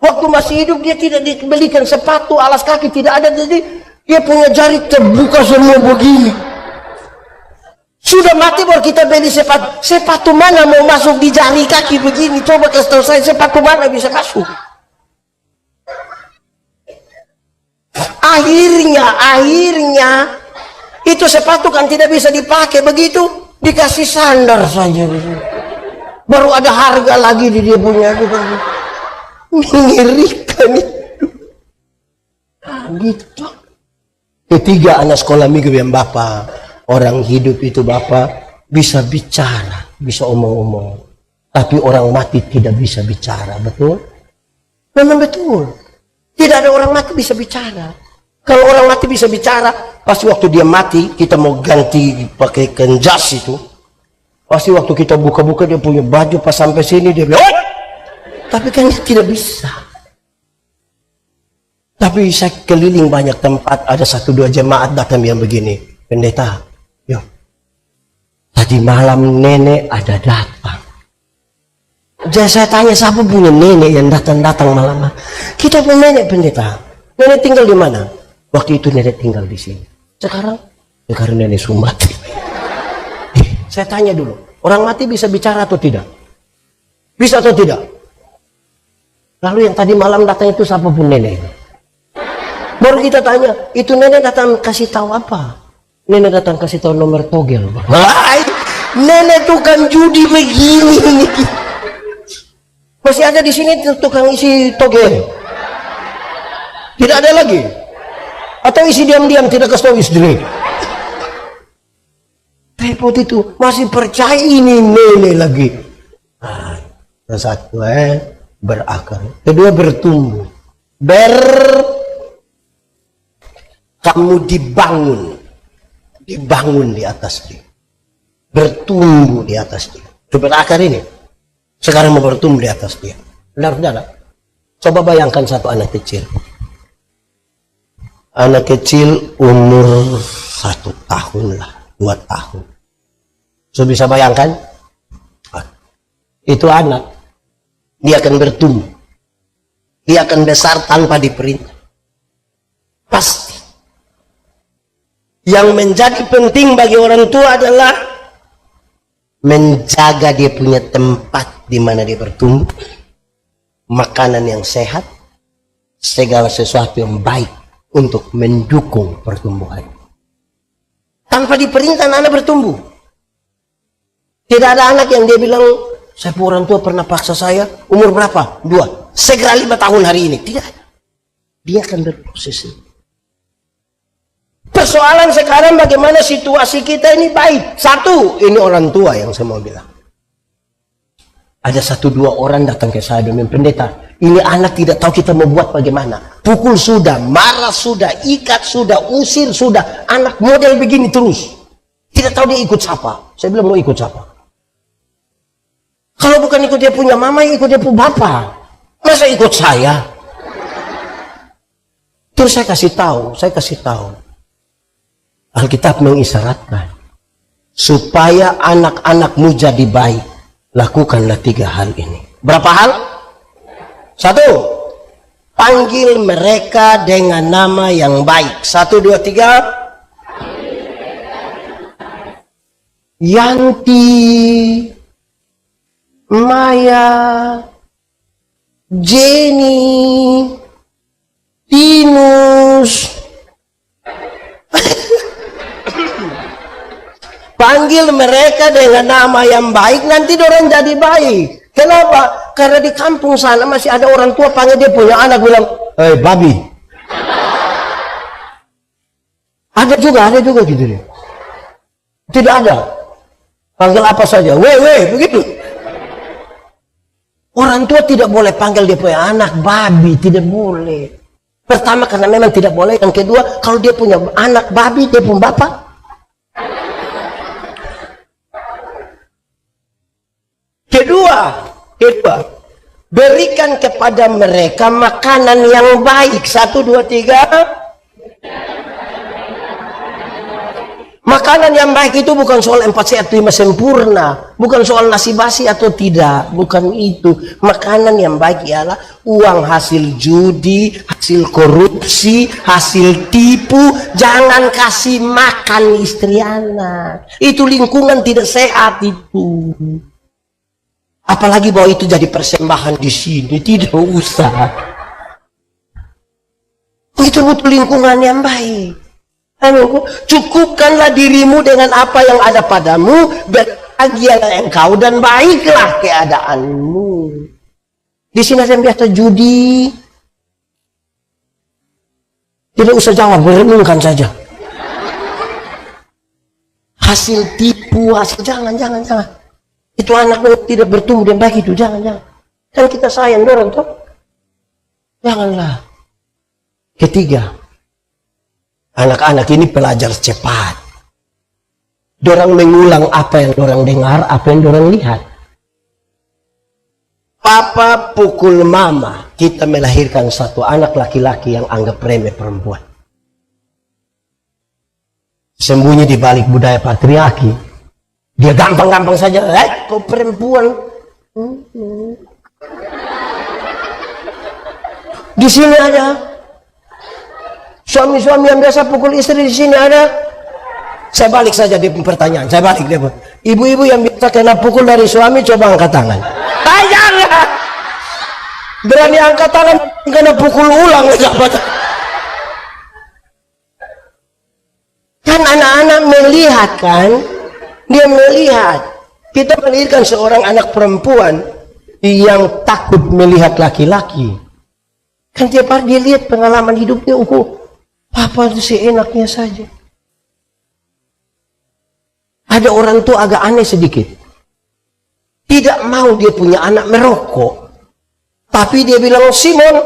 Waktu masih hidup dia tidak dibelikan sepatu, alas kaki tidak ada. Jadi dia punya jari terbuka semua begini. Sudah mati baru kita beli sepatu. Sepatu mana mau masuk di jari kaki begini? Coba kasih tahu saya, sepatu mana bisa masuk? Akhirnya itu sepatu kan tidak bisa dipakai, begitu dikasih sandal saja. Baru ada harga lagi di dia punya. Mengerikan itu. Gitu. Ketiga, anak sekolah minggu yang Bapak, orang hidup itu Bapak bisa bicara, bisa omong-omong. Tapi orang mati tidak bisa bicara, betul? Memang betul. Tidak ada orang mati bisa bicara. Kalau orang mati bisa bicara, pasti waktu dia mati, kita mau ganti pakai jas itu. Pasti waktu kita buka-buka dia punya baju pas sampai sini dia bilang, oh! Tapi kan dia tidak bisa. Tapi saya keliling banyak tempat, ada 1-2 jemaat datang yang begini, pendeta, yuk, tadi malam nenek ada datang. Jadi saya tanya, siapa punya nenek yang datang malam? Kita punya nenek, pendeta. Nenek tinggal di mana? Waktu itu nenek tinggal di sini. Sekarang nenek sudah mati. Saya tanya dulu, orang mati bisa bicara atau tidak? Bisa atau tidak? Lalu yang tadi malam datang itu siapa pun nenek? Baru kita tanya, itu nenek datang kasih tahu apa? Nenek datang kasih tahu nomor togel. Hai, nenek tukang judi begini. Masih ada di sini tukang isi togel? Tidak ada lagi? Atau isi diam-diam tidak kasih tahu istri? Repot itu, masih percaya ini nenek lagi. Nah, satu berakar, kedua bertumbuh, kamu dibangun di atas dia, bertumbuh di atas dia. Coba akar ini sekarang mau bertumbuh di atas dia. Saudara, coba bayangkan satu anak kecil umur 1 tahun lah, 2 tahun. So bisa bayangkan, itu anak, dia akan bertumbuh, dia akan besar tanpa diperintah. Pasti. Yang menjadi penting bagi orang tua adalah menjaga dia punya tempat di mana dia bertumbuh, makanan yang sehat, segala sesuatu yang baik untuk mendukung pertumbuhan. Tanpa diperintah anak bertumbuh. Tidak ada anak yang dia bilang, saya orang tua pernah paksa saya, umur berapa? 2. Segera 5 tahun hari ini. Tidak ada. Dia akan berproses. Persoalan sekarang bagaimana situasi kita ini baik. Satu, ini orang tua yang saya mau bilang. Ada 1-2 orang datang ke saya dan pendeta, ini anak tidak tahu kita mau buat bagaimana. Pukul sudah, marah sudah, ikat sudah, usir sudah. Anak model begini terus. Tidak tahu dia ikut siapa. Saya bilang mau ikut siapa. Kalau bukan ikut dia punya mama, ikut dia punya bapak. Masa ikut saya? Terus saya kasih tahu. Alkitab mengisyaratkan supaya anak-anakmu jadi baik, lakukanlah 3 hal ini. Berapa hal? 1, panggil mereka dengan nama yang baik. 1, 2, 3. Yanti, Maya, Jenny, Tinus. Panggil mereka dengan nama yang baik, nanti orang jadi baik. Kenapa? Karena di kampung sana masih ada orang tua panggil dia punya anak bilang, "Hei babi." Ada juga gitu deh. Tidak ada. Panggil apa saja, weh, begitu. Orang tua tidak boleh panggil dia punya anak babi, tidak boleh. Pertama karena memang tidak boleh, yang kedua kalau dia punya anak babi, dia pun bapak. Kedua, berikan kepada mereka makanan yang baik. 1, 2, 3. Makanan yang baik itu bukan soal 4 sehat 5 sempurna, bukan soal nasi basi atau tidak, bukan itu. Makanan yang baik ialah uang hasil judi, hasil korupsi, hasil tipu. Jangan kasih makan istri anak. Itu lingkungan tidak sehat itu. Apalagi bahwa itu jadi persembahan di sini, tidak usah. Itu butuh lingkungan yang baik. Cukupkanlah dirimu dengan apa yang ada padamu, berbahagialah engkau dan baiklah keadaanmu. Di sini ada yang biasa judi. Tidak usah jawab, merenungkan saja. Hasil tipu, puasa. Jangan. Itu anak tidak bertumbuh dan baik itu. Jangan. Kan kita sayang dorang tuh. Janganlah. Ketiga, anak-anak ini pelajar cepat. Dorang mengulang apa yang dorang dengar, apa yang dorang lihat. Papa pukul mama, kita melahirkan satu anak laki-laki yang anggap remeh perempuan. Sembunyi di balik budaya patriarki. Dia gampang-gampang saja, kau perempuan. Di sini ada suami-suami yang biasa pukul istri, di sini ada. Saya balik saja di pertanyaan, saya balik dia. Ibu-ibu yang biasa kena pukul dari suami, coba angkat tangan. Jangan. Berani angkat tangan, kena pukul ulang. Kan anak-anak melihat kan, dia melihat. Kita melahirkan seorang anak perempuan yang takut melihat laki-laki. Kan tiap hari dia lihat pengalaman hidupnya, papa itu seenaknya saja. Ada orang tua agak aneh sedikit. Tidak mau dia punya anak merokok. Tapi dia bilang, Simon,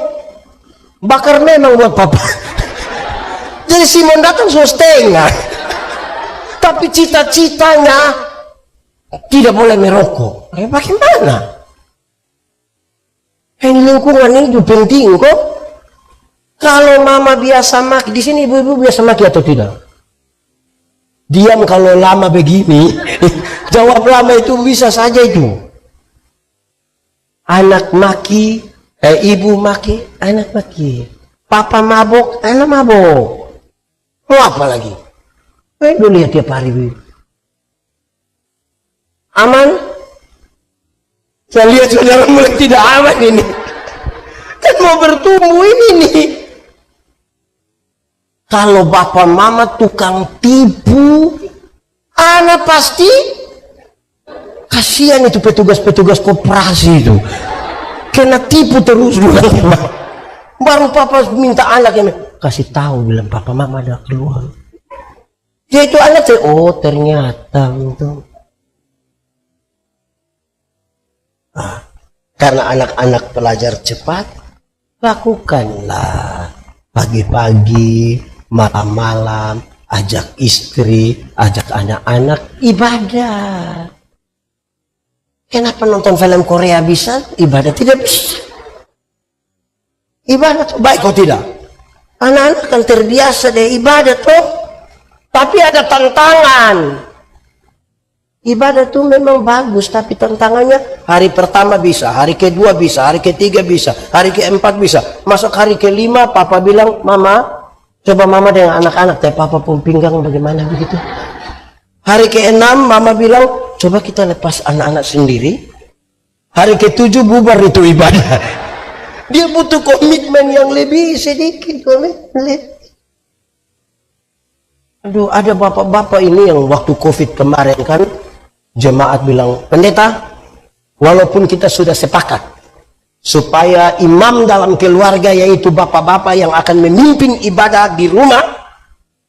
bakar memang buat papa. Jadi Simon datang setengah. Tapi cita-citanya tidak boleh merokok. Bagaimana? Lingkungan ini juga penting kok. Kalau mama biasa maki, di sini ibu-ibu biasa maki atau tidak? Diam kalau lama begini. Jawab lama itu bisa saja itu. Anak maki, ibu maki, anak maki. Papa mabok, anak mabok. Mau apa lagi? Dulu lihat tiap hari. Aman? Saya lihat saudara mulai tidak aman ini. Kan mau bertumbuh ini nih. Kalau bapak mama tukang tipu, anak pasti kasihan itu petugas-petugas koperasi itu. Kena tipu terus juga. Baru papa minta anak yang kasih tahu, bilang papa mama ada keluar. Dia itu anak saya, oh ternyata itu. Karena anak-anak pelajar cepat, lakukanlah pagi-pagi, malam-malam, ajak istri, ajak anak-anak ibadah. Kenapa nonton film Korea bisa, ibadah tidak bisa? Ibadah tuh baik kok tidak? Anak-anak kan terbiasa deh ibadah tuh, tapi ada tantangan. Ibadah tuh memang bagus, tapi tantangannya hari pertama bisa, hari kedua bisa, hari ketiga bisa, hari keempat bisa. Masuk hari kelima, papa bilang, mama, coba mama dengan anak-anak, tapi papa pun pinggang bagaimana begitu. Hari keenam, mama bilang, coba kita lepas anak-anak sendiri. Hari ketujuh bubar itu ibadah. Dia butuh komitmen yang lebih sedikit, komitmen. Aduh, ada bapak-bapak ini yang waktu COVID kemarin kan, jemaat bilang, pendeta, walaupun kita sudah sepakat supaya imam dalam keluarga yaitu bapak-bapak yang akan memimpin ibadah di rumah,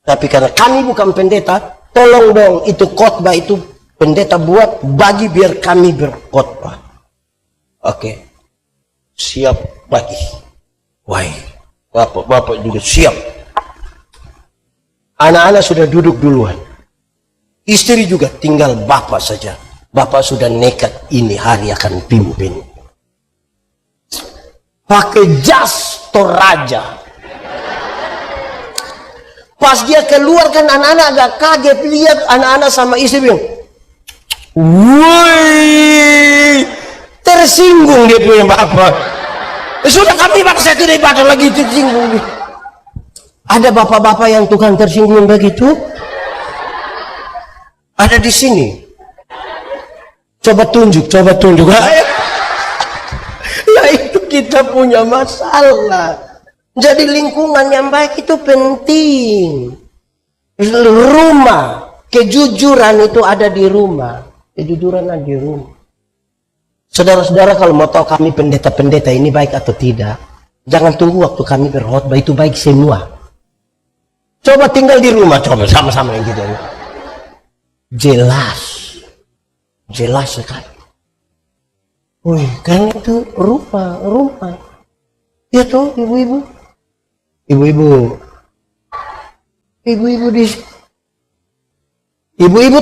tapi karena kami bukan pendeta, tolong dong itu khotbah itu pendeta buat bagi biar kami berkhotbah. Oke, siap bagi. Wah, bapak-bapak juga siap. Anak-anak sudah duduk duluan. Istri juga tinggal bapak saja. Bapak sudah nekat ini hari akan pimpin. Pakai jas Toraja. Pas dia keluar kan anak-anak agak kaget lihat anak-anak sama istri bilang, woi, tersinggung dia punya bapak. Sudah kami paksa tidak ibadah lagi tersinggung. Ada bapak-bapak yang tukang tersinggung begitu? Ada di sini. Coba tunjuk. Nah itu kita punya masalah. Jadi lingkungan yang baik itu penting. Rumah, kejujuran itu ada di rumah. Kejujuran ada di rumah. Saudara-saudara kalau mau tahu kami pendeta-pendeta ini baik atau tidak, jangan tunggu waktu kami berkhotbah, itu baik semua. Coba tinggal di rumah, coba sama-sama yang kita. Jelas. jelas sekali. Wih, kan itu rumah. Ya toh, ibu-ibu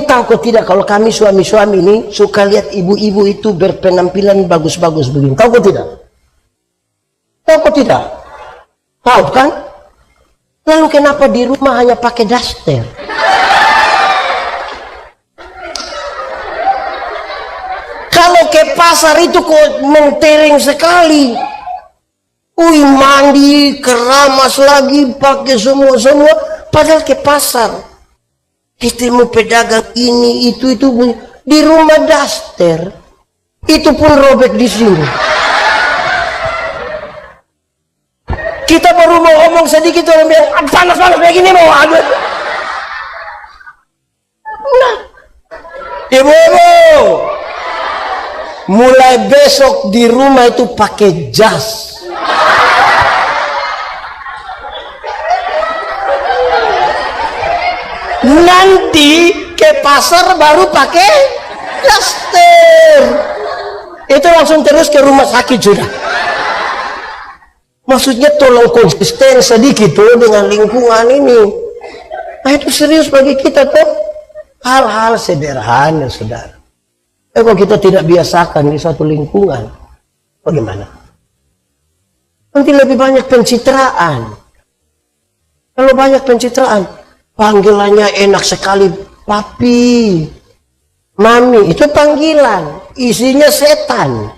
tahu kok tidak kalau kami suami-suami ini suka lihat ibu-ibu itu berpenampilan bagus-bagus begini. Tahu kok tidak? Tahu kan? Lalu kenapa di rumah hanya pakai daster? Kalau ke pasar itu kok mentereng sekali. Mandi, keramas lagi, pakai semua. Padahal ke pasar ketemu pedagang ini, itu. Di rumah daster. Itu pun robek di sini. Kita baru mau ngomong sedikit, orang bilang, panas kayak gini mau. Nah, ibu-ibu, mulai besok di rumah itu pakai jas. Nanti ke pasar baru pakai daster. Itu langsung terus ke rumah sakit sudah. Maksudnya tolong konsisten sedikit tuh dengan lingkungan ini. Nah, itu serius bagi kita tuh. Hal-hal sederhana, saudara. Kalau kita tidak biasakan di satu lingkungan, bagaimana? Nanti lebih banyak pencitraan. Kalau banyak pencitraan, panggilannya enak sekali, papi, mami, itu panggilan, isinya setan.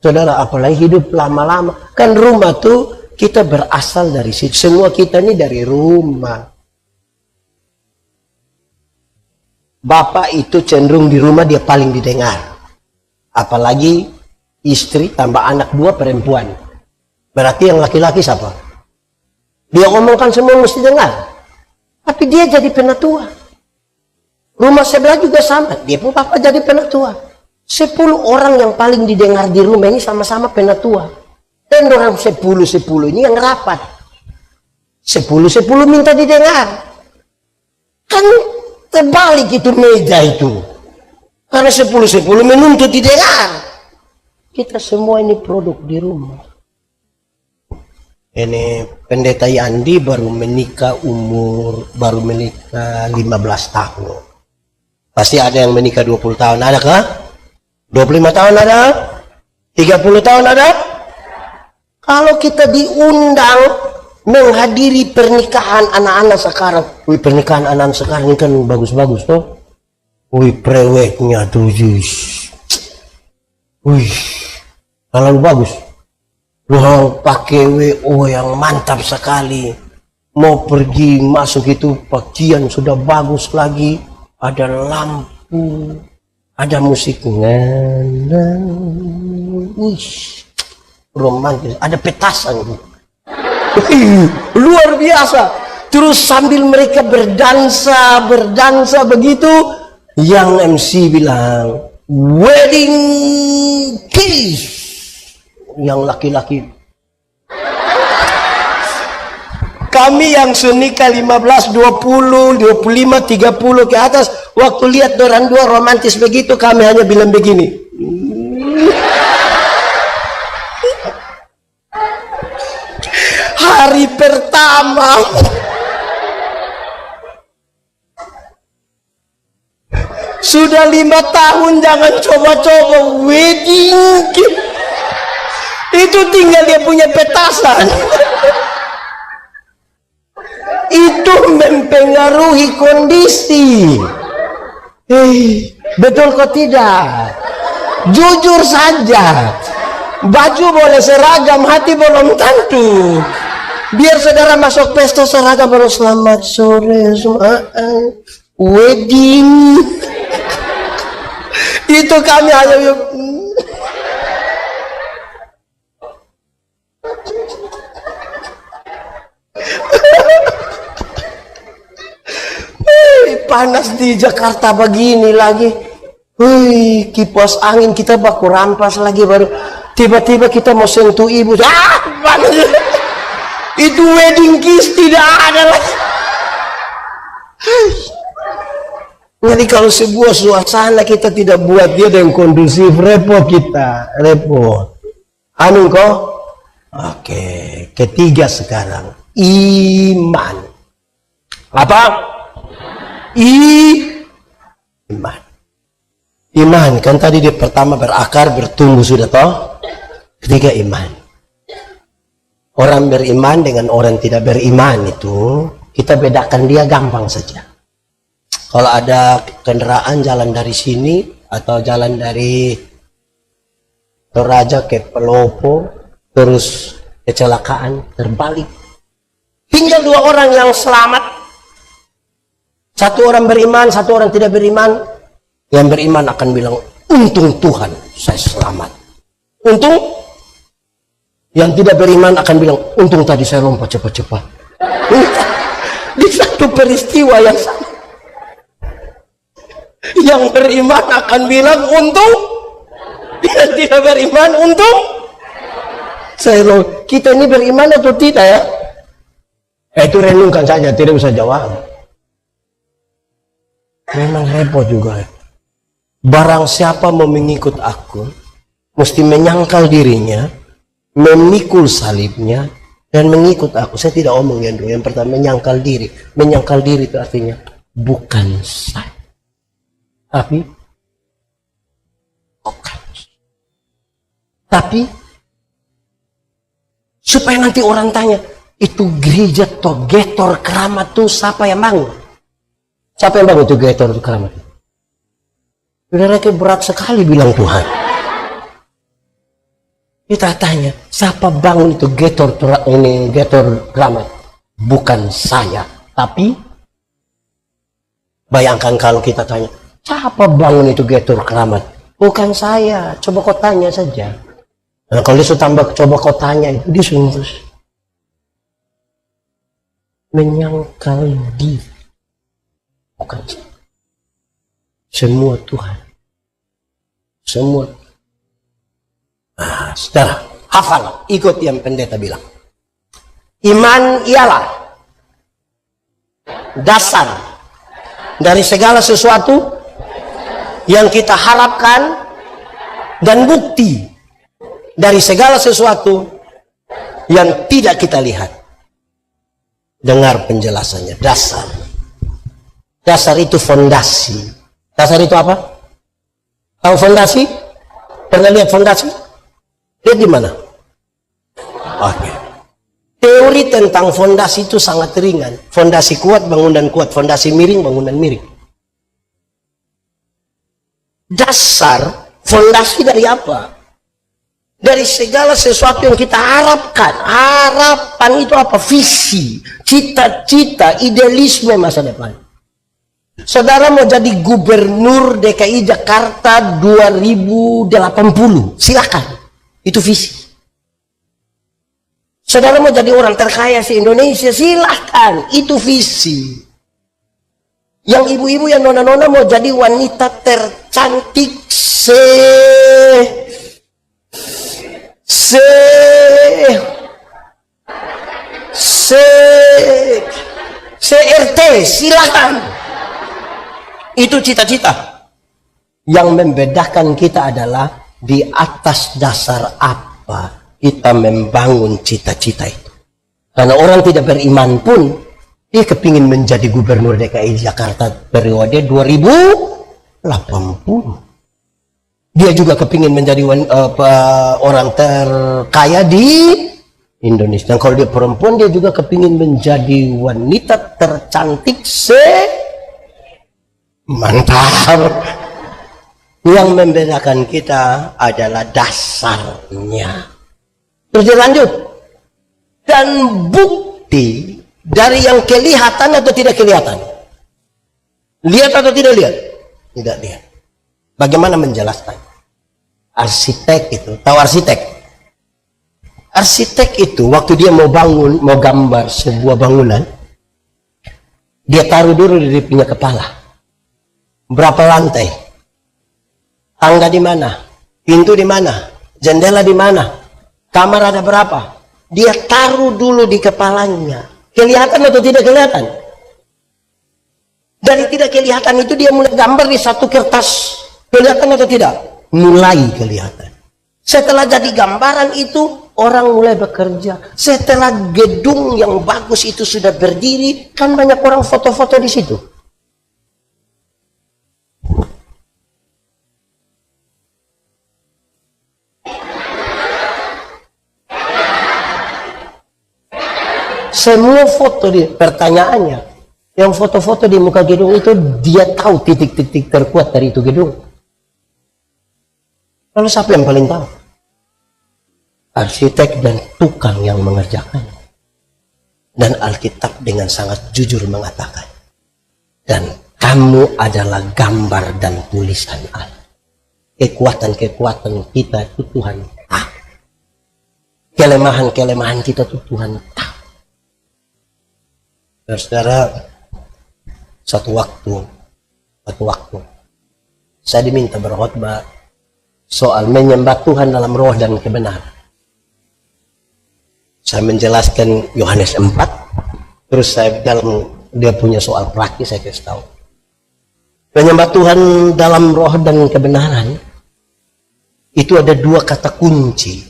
Saudara, apalagi hidup lama-lama, kan rumah tuh kita berasal dari situ. Semua kita ini dari rumah. Bapak itu cenderung di rumah dia paling didengar. Apalagi istri tambah anak 2 perempuan. Berarti yang laki-laki siapa? Dia ngomongkan semua mesti dengar. Tapi dia jadi penatua. Rumah sebelah juga sama. Dia pun bapak jadi penatua. 10 orang yang paling didengar di rumah ini sama-sama penatua. Dan orang 10 ini yang rapat. 10 minta didengar. Kan terbalik itu meja itu. Karena 10 menuntut didengar. Kita semua ini produk di rumah. Ini pendeta Yandi baru menikah 15 tahun. Pasti ada yang menikah 20 tahun, ada kah? 25 tahun ada? 30 tahun ada? Kalau kita diundang menghadiri pernikahan anak-anak sekarang, pernikahan anak-anak sekarang ini kan bagus-bagus toh. Prewednya tuh, terlalu bagus. Loh, pakai WO yang mantap sekali. Mau pergi masuk itu pakaian sudah bagus lagi. Ada lampu, ada musiknya. Romantis. Ada petasan. Luar biasa. Terus sambil mereka berdansa begitu, yang MC bilang wedding kiss. Yang laki-laki, kami yang senikah 15, 20, 25, 30 ke atas, waktu lihat orang 2 romantis begitu, kami hanya bilang begini. Hari pertama sudah 5 tahun, jangan coba-coba wedding kiss. Itu tinggal dia punya petasan. Itu mempengaruhi kondisi. Betul kok tidak? Jujur saja. Baju boleh seragam, hati belum tentu. Biar saudara masuk pesta seragam baru selamat sore semua. Wedding. Itu kami hanya panas di Jakarta begini lagi. Kipas angin kita baku rampas lagi, baru tiba-tiba kita mau sentuh ibu. Panas. Itu wedding kiss tidak ada lagi. Jadi kalau sebuah suasana kita tidak buat dia yang kondusif, repot kita, repot. Anu kok? Oke, ketiga sekarang, iman. Apa? Iman. Iman, kan tadi di pertama berakar, bertumbuh sudah toh? Ketiga iman. Orang beriman dengan orang tidak beriman itu, kita bedakan dia gampang saja. Kalau ada kendaraan jalan dari sini atau jalan dari Toraja ke Pelopo, terus kecelakaan terbalik, tinggal dua orang yang selamat. Satu orang beriman, satu orang tidak beriman. Yang beriman akan bilang, untung Tuhan saya selamat. Untung. Yang tidak beriman akan bilang, untung tadi saya lompat cepat-cepat. Di satu peristiwa yang sama. Yang beriman akan bilang untung, yang tidak beriman untung. Kita ini beriman atau tidak ya? Itu renungkan saja, tidak usah jawab. Memang repot juga. Barang siapa mau mengikut aku, mesti menyangkal dirinya, memikul salibnya, dan mengikut aku. Saya tidak omong yang dulu. Yang pertama menyangkal diri. Menyangkal diri itu artinya bukan saya, tapi bukan. Tapi supaya nanti orang tanya, itu gereja atau Getor Keramat tuh siapa yang bangun? Siapa yang bangun itu Getor Keramat? Saudara, berat sekali bilang Tuhan. Kita tanya, siapa bangun itu Getor Keramat? Bukan saya, tapi bayangkan kalau kita tanya, siapa bangun itu Getor Keramat? Bukan saya. Coba kau tanya saja. Nah, kalau dia tambah, coba kau tanya itu, dia terus menyangkal diri. Bukan saya. Semua Tuhan. Semua. Nah, saudara, hafal, ikut yang pendeta bilang. Iman ialah dasar dari segala sesuatu yang kita harapkan dan bukti dari segala sesuatu yang tidak kita lihat. Dengar penjelasannya. Dasar. Dasar itu fondasi. Dasar itu apa? Tahu fondasi? Pernah lihat fondasi? Lihat di mana? Oke. Teori tentang fondasi itu sangat ringan. Fondasi kuat, bangunan kuat. Fondasi miring, bangunan miring. Dasar, fondasi dari apa? Dari segala sesuatu yang kita harapkan. Harapan itu apa? Visi, cita-cita, idealisme masa depan. Saudara mau jadi gubernur DKI Jakarta 2080, silakan. Itu visi. Saudara mau jadi orang terkaya di Indonesia, silahkan. Itu visi. Yang ibu-ibu, yang nona-nona mau jadi wanita tercantik CRT, silahkan. Itu cita-cita. Yang membedakan kita adalah di atas dasar apa kita membangun cita-cita itu. Karena orang tidak beriman pun, dia kepingin menjadi gubernur DKI Jakarta periode 2080. Dia juga kepingin menjadi orang terkaya di Indonesia. Dan kalau dia perempuan, dia juga kepingin menjadi wanita tercantik mantap. Yang membedakan kita adalah dasarnya. Terus dilanjut. Dan bukti dari yang kelihatan atau tidak kelihatan. Lihat atau tidak lihat? Tidak lihat. Bagaimana menjelaskan? Arsitek itu, tahu arsitek? Arsitek itu waktu dia mau bangun, mau gambar sebuah bangunan, dia taruh dulu di punya kepala. Berapa lantai? Tangga di mana? Pintu di mana? Jendela di mana? Kamar ada berapa? Dia taruh dulu di kepalanya. Kelihatan atau tidak kelihatan? Dari tidak kelihatan itu dia mulai gambar di satu kertas. Kelihatan atau tidak? Mulai kelihatan. Setelah jadi gambaran itu, orang mulai bekerja. Setelah gedung yang bagus itu sudah berdiri, kan banyak orang foto-foto di situ. Semua foto pertanyaannya, yang foto-foto di muka gedung itu dia tahu titik-titik terkuat dari itu gedung. Lalu siapa yang paling tahu? Arsitek dan tukang yang mengerjakan. Dan Alkitab dengan sangat jujur mengatakan, dan kamu adalah gambar dan tulisan Allah. Kekuatan-kekuatan kita itu Tuhan tahu. Kelemahan-kelemahan kita itu Tuhan tahu. Saudara, satu waktu saya diminta berkhotbah soal menyembah Tuhan dalam roh dan kebenaran. Saya menjelaskan Yohanes 4, terus saya dalam dia punya soal praktis saya kasih tahu. Menyembah Tuhan dalam roh dan kebenaran itu ada dua kata kunci.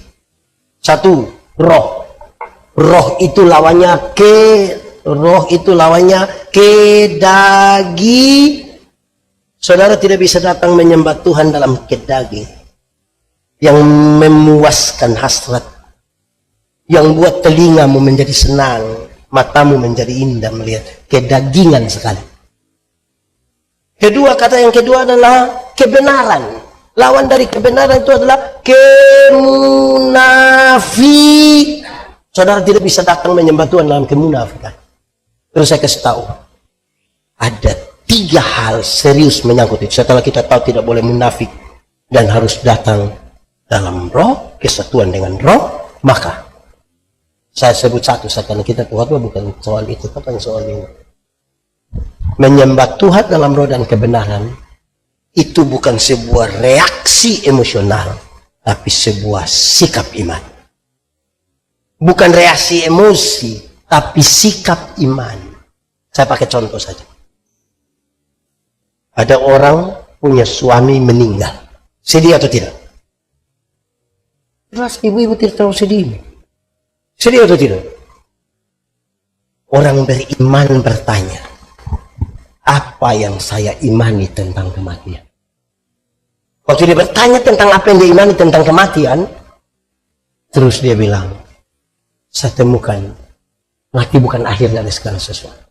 Satu, roh. Roh itu lawannya kedagi. Saudara tidak bisa datang menyembah Tuhan dalam kedagi yang memuaskan hasrat, yang buat telingamu menjadi senang, matamu menjadi indah melihat. Kedagingan sekali. Kata yang kedua adalah kebenaran. Lawan dari kebenaran itu adalah kemunafik. Saudara tidak bisa datang menyembah Tuhan dalam kemunafikan. Terus saya kasih tahu, ada 3 hal serius menyangkut itu. Setelah kita tahu tidak boleh munafik dan harus datang dalam roh, kesatuan dengan roh, maka saya sebut satu karena kita Tuhan bukan soal itu, tapi soal ini. Menyembah Tuhan dalam roh dan kebenaran itu bukan sebuah reaksi emosional, tapi sebuah sikap iman. Bukan reaksi emosi, tapi sikap iman. Saya pakai contoh saja. Ada orang punya suami meninggal. Sedih atau tidak? Jelas ibu-ibu tidak terlalu sedih. Sedih atau tidak? Orang beriman bertanya, apa yang saya imani tentang kematian? Waktu dia bertanya tentang apa yang dia imani tentang kematian, terus dia bilang, saya temukan mati bukan akhir dari segala sesuatu.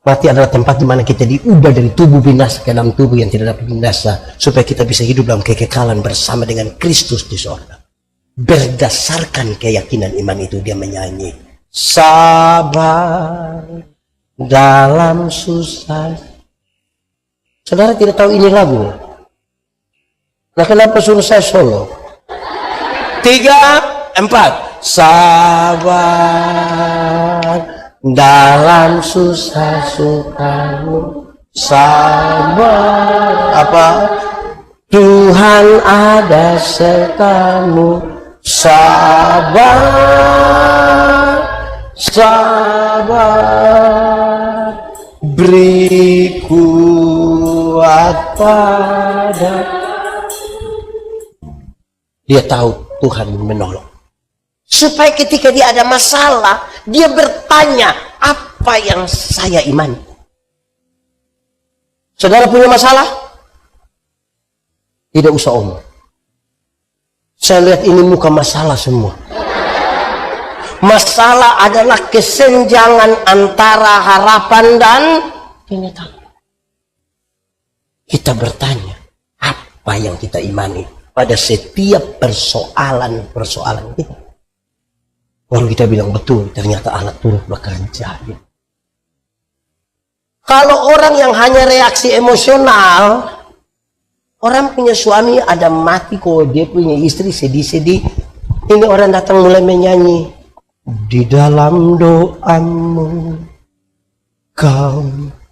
Mati adalah tempat di mana kita diubah dari tubuh binasa ke dalam tubuh yang tidak dapat binasa, supaya kita bisa hidup dalam kekekalan bersama dengan Kristus di sorga. Berdasarkan keyakinan iman itu dia menyanyi, sabar dalam susah. Saudara tidak tahu ini lagu? Nah kenapa suruh saya solo? 3, 4. Sabar dalam susah sukamu, sabar apa? Tuhan ada sertamu, sabar, sabar, beri kuat pada. Dia tahu Tuhan menolong. Supaya ketika dia ada masalah, dia bertanya, apa yang saya imani? Saudara punya masalah? Tidak usah omong. Saya lihat ini muka masalah semua. Masalah adalah kesenjangan antara harapan dan kenyataan. Kita bertanya, apa yang kita imani pada setiap persoalan-persoalan kita. Baru kita bilang betul, ternyata Allah turut bekerja. Kalau orang yang hanya reaksi emosional, orang punya suami ada mati kok, dia punya istri sedih-sedih, ini orang datang mulai menyanyi, di dalam doamu kau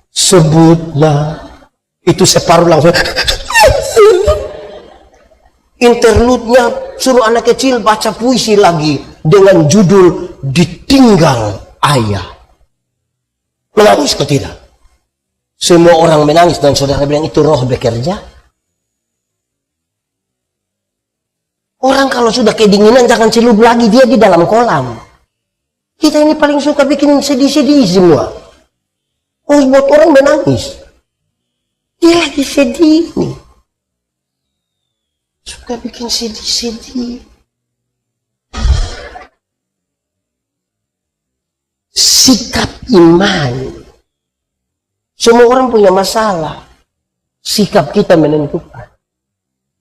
sebutlah, itu separuh langsung. Interlude-nya suruh anak kecil baca puisi lagi dengan judul Ditinggal Ayah. Menangis kok tidak? Semua orang menangis dan saudara bilang itu roh bekerja. Orang kalau sudah kedinginan jangan celup lagi, dia di dalam kolam. Kita ini paling suka bikin sedih-sedih semua. Oh, buat orang menangis. Dia lagi sedih nih. Suka bikin sedih-sedih. Sikap iman. Semua orang punya masalah. Sikap kita menentukan.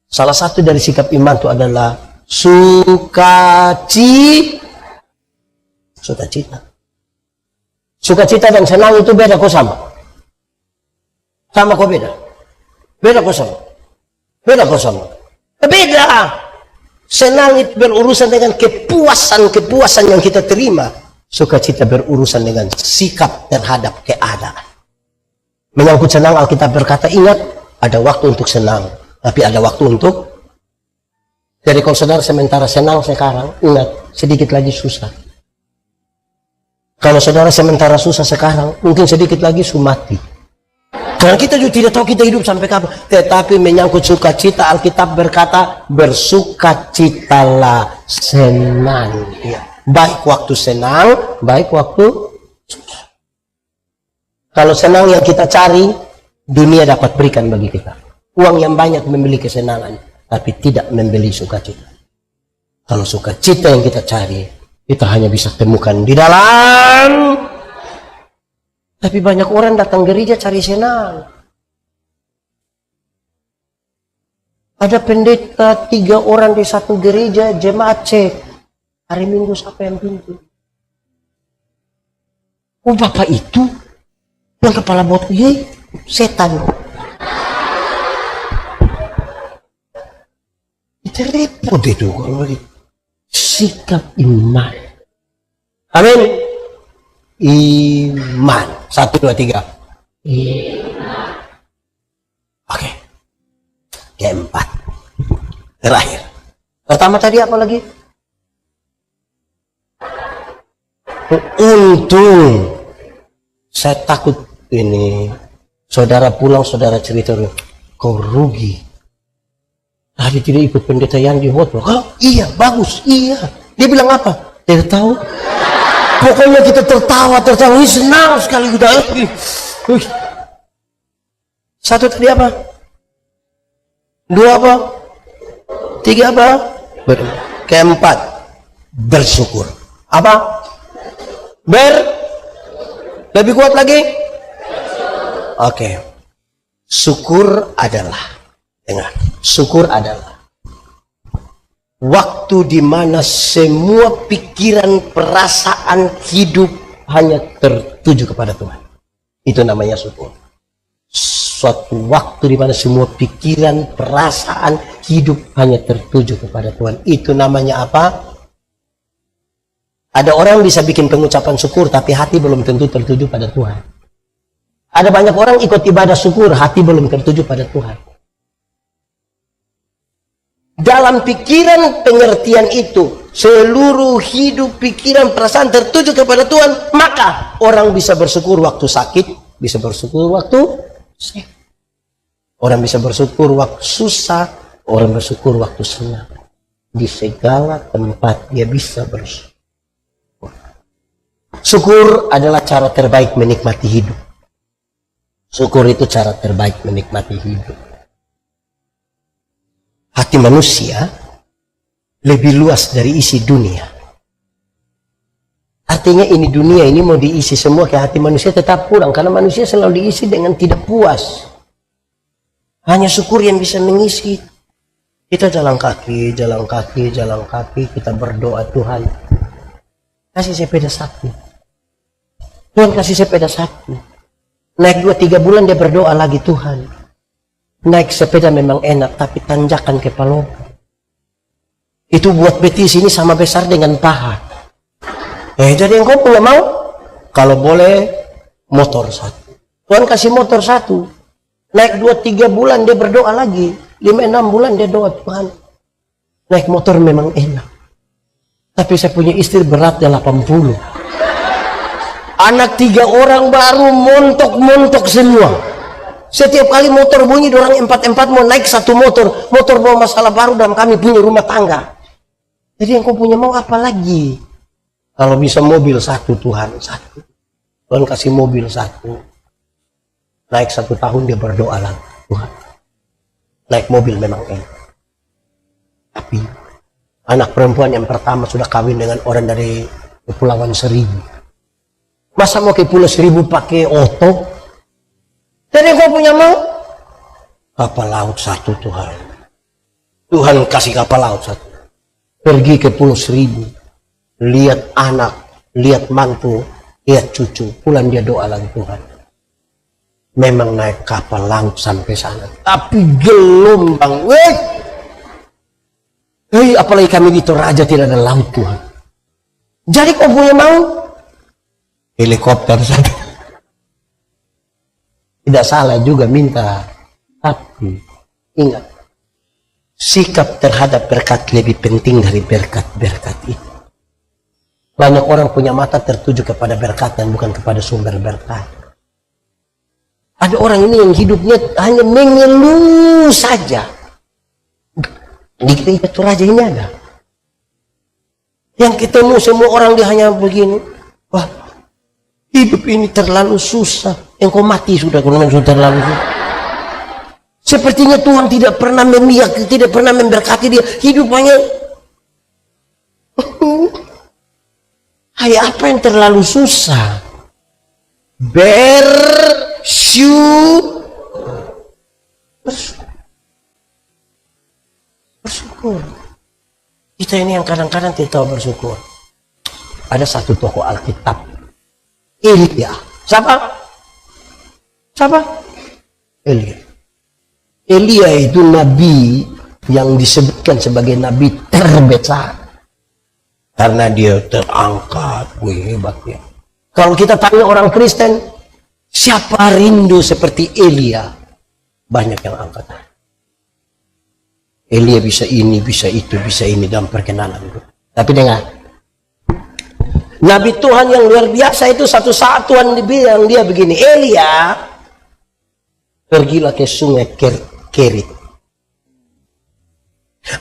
Salah satu dari sikap iman itu adalah sukacita. Sukacita dan senang itu beda kok sama? Sama kok beda? Beda kok sama? Beda kok sama? Beda. Senang itu berurusan dengan kepuasan yang kita terima. Sukacita berurusan dengan sikap terhadap keadaan. Menyangkut senang, Alkitab berkata, ingat, ada waktu untuk senang, tapi ada waktu untuk. Jadi kalau saudara sementara senang sekarang, ingat, sedikit lagi susah. Kalau saudara sementara susah sekarang, mungkin sedikit lagi mati. Karena kita juga tidak tahu kita hidup sampai kapan. Tetapi menyangkut sukacita, Alkitab berkata, bersukacitalah senang. Ya. Baik waktu senang, baik waktu. Kalau senang yang kita cari, dunia dapat berikan bagi kita. Uang yang banyak membeli kesenangan, tapi tidak membeli sukacita. Kalau sukacita yang kita cari, kita hanya bisa temukan di dalam. Tapi banyak orang datang gereja cari senang. Ada pendeta 3 orang di satu gereja, jemaat cek. Hari Minggu siapa yang pintu? Oh, bapak itu yang kepala botol, setan. Itu repot itu kalau sikap iman. Amin. Iman. 1, 2, 3. Iman. Oke. Keempat. Terakhir. Pertama tadi apa lagi? Untung. Saya takut ini. Saudara pulang, saudara cerita, kau rugi. Tadi tidak ikut pendeta yang di hotel. Oh, iya, bagus, iya. Dia bilang apa? Tidak tahu. Pokoknya kita tertawa, senang sekali kita. Satu tadi apa? 2 apa? 3 apa? Keempat, bersyukur. Apa? Lebih kuat lagi? Oke. Syukur adalah, dengar, syukur adalah waktu di mana semua pikiran, perasaan, hidup hanya tertuju kepada Tuhan. Itu namanya syukur. Suatu waktu di mana semua pikiran, perasaan, hidup hanya tertuju kepada Tuhan. Itu namanya apa? Ada orang bisa bikin pengucapan syukur, tapi hati belum tentu tertuju pada Tuhan. Ada banyak orang ikut ibadah syukur, hati belum tertuju pada Tuhan. Dalam pikiran pengertian itu, seluruh hidup, pikiran, perasaan tertuju kepada Tuhan, maka orang bisa bersyukur waktu sakit, bisa bersyukur waktu sehat. Orang bisa bersyukur waktu susah, orang bersyukur waktu senang. Di segala tempat dia bisa bersyukur. Syukur adalah cara terbaik menikmati hidup. Syukur itu cara terbaik menikmati hidup. Hati manusia lebih luas dari isi dunia. Artinya ini dunia ini mau diisi semua ke hati manusia tetap kurang. Karena manusia selalu diisi dengan tidak puas. Hanya syukur yang bisa mengisi. Kita jalan kaki, kita berdoa, Tuhan kasih sepeda satu. Tuhan kasih sepeda satu. Naik 2-3 bulan dia berdoa lagi, Tuhan naik sepeda memang enak, tapi tanjakan kepala itu buat betis ini sama besar dengan paha. Jadi engkau punya mau? Kalau boleh motor satu. Tuhan kasih motor satu. Naik 2-3 bulan dia berdoa lagi. 5-6 bulan dia doa, Tuhan naik motor memang enak, tapi saya punya istri berat 80. Anak 3 orang baru montok-montok semua. Setiap kali motor bunyi, orang 4-4 mau naik satu motor. Motor bawa masalah baru dalam kami punya rumah tangga. Jadi yang kau punya mau apa lagi? Kalau bisa mobil satu, Tuhan satu. Tuhan kasih mobil satu. Naik 1 tahun dia berdoa lagi. Tuhan, naik mobil memang enak. Tapi anak perempuan yang pertama sudah kawin dengan orang dari Kepulauan Seribu. Masa mau ke Pulau Seribu pakai oto? Jadi kau punya mau? Kapal laut satu, Tuhan. Tuhan kasih kapal laut satu. Pergi ke Pulau Seribu. Lihat anak, lihat mantu, lihat cucu. Pulang dia doa lagi, Tuhan. Memang naik kapal laut sampai sana. Tapi gelombang. Apalagi kami di Toraja tidak ada laut, Tuhan. Jadi kau punya mau? Helikopter satu. Tidak salah juga minta. Tapi ingat, sikap terhadap berkat lebih penting dari berkat-berkat itu. Banyak orang punya mata tertuju kepada berkat dan bukan kepada sumber berkat. Ada orang ini yang hidupnya hanya mengeluh saja. Di gereja Toraja ini ada. Yang ketemu semua orang dia hanya begini. Wah, hidup ini terlalu susah. Yang kau mati sudah, kalau sudah terlalu susah. Sepertinya Tuhan tidak pernah memihak, tidak pernah memberkati dia. Hidup hanya hai, apa yang terlalu susah? Bersyukur. Kita ini yang kadang-kadang tidak tahu bersyukur. Ada satu tokoh Alkitab, Elia. Siapa? Elia. Elia itu nabi yang disebutkan sebagai nabi terbesar. Karena dia terangkat, hebatnya. Kalau kita tanya orang Kristen, siapa rindu seperti Elia? Banyak yang angkat. Elia bisa ini, bisa itu, bisa ini dalam perkenanan. Tapi dengar, Nabi Tuhan yang luar biasa itu satu saat Tuhan bilang dia begini, Elia, pergilah ke sungai Kerit.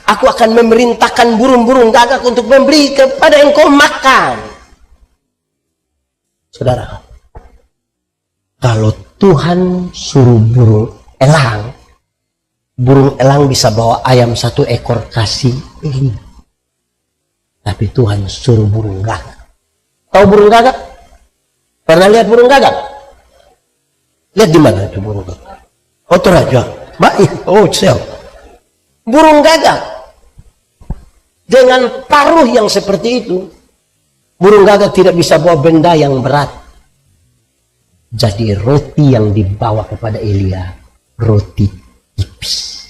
Aku akan memerintahkan burung-burung gagak untuk memberi kepada engkau makan. Saudara, kalau Tuhan suruh burung elang bisa bawa ayam 1 ekor kasih ini. Tapi Tuhan suruh burung gagak. Tahu burung gagak? Pernah lihat burung gagak? Lihat di mana itu burung gagak? Oh, Toraja. Baik. Oh, sel. Burung gagak dengan paruh yang seperti itu, burung gagak tidak bisa bawa benda yang berat. Jadi roti yang dibawa kepada Elia, roti tipis.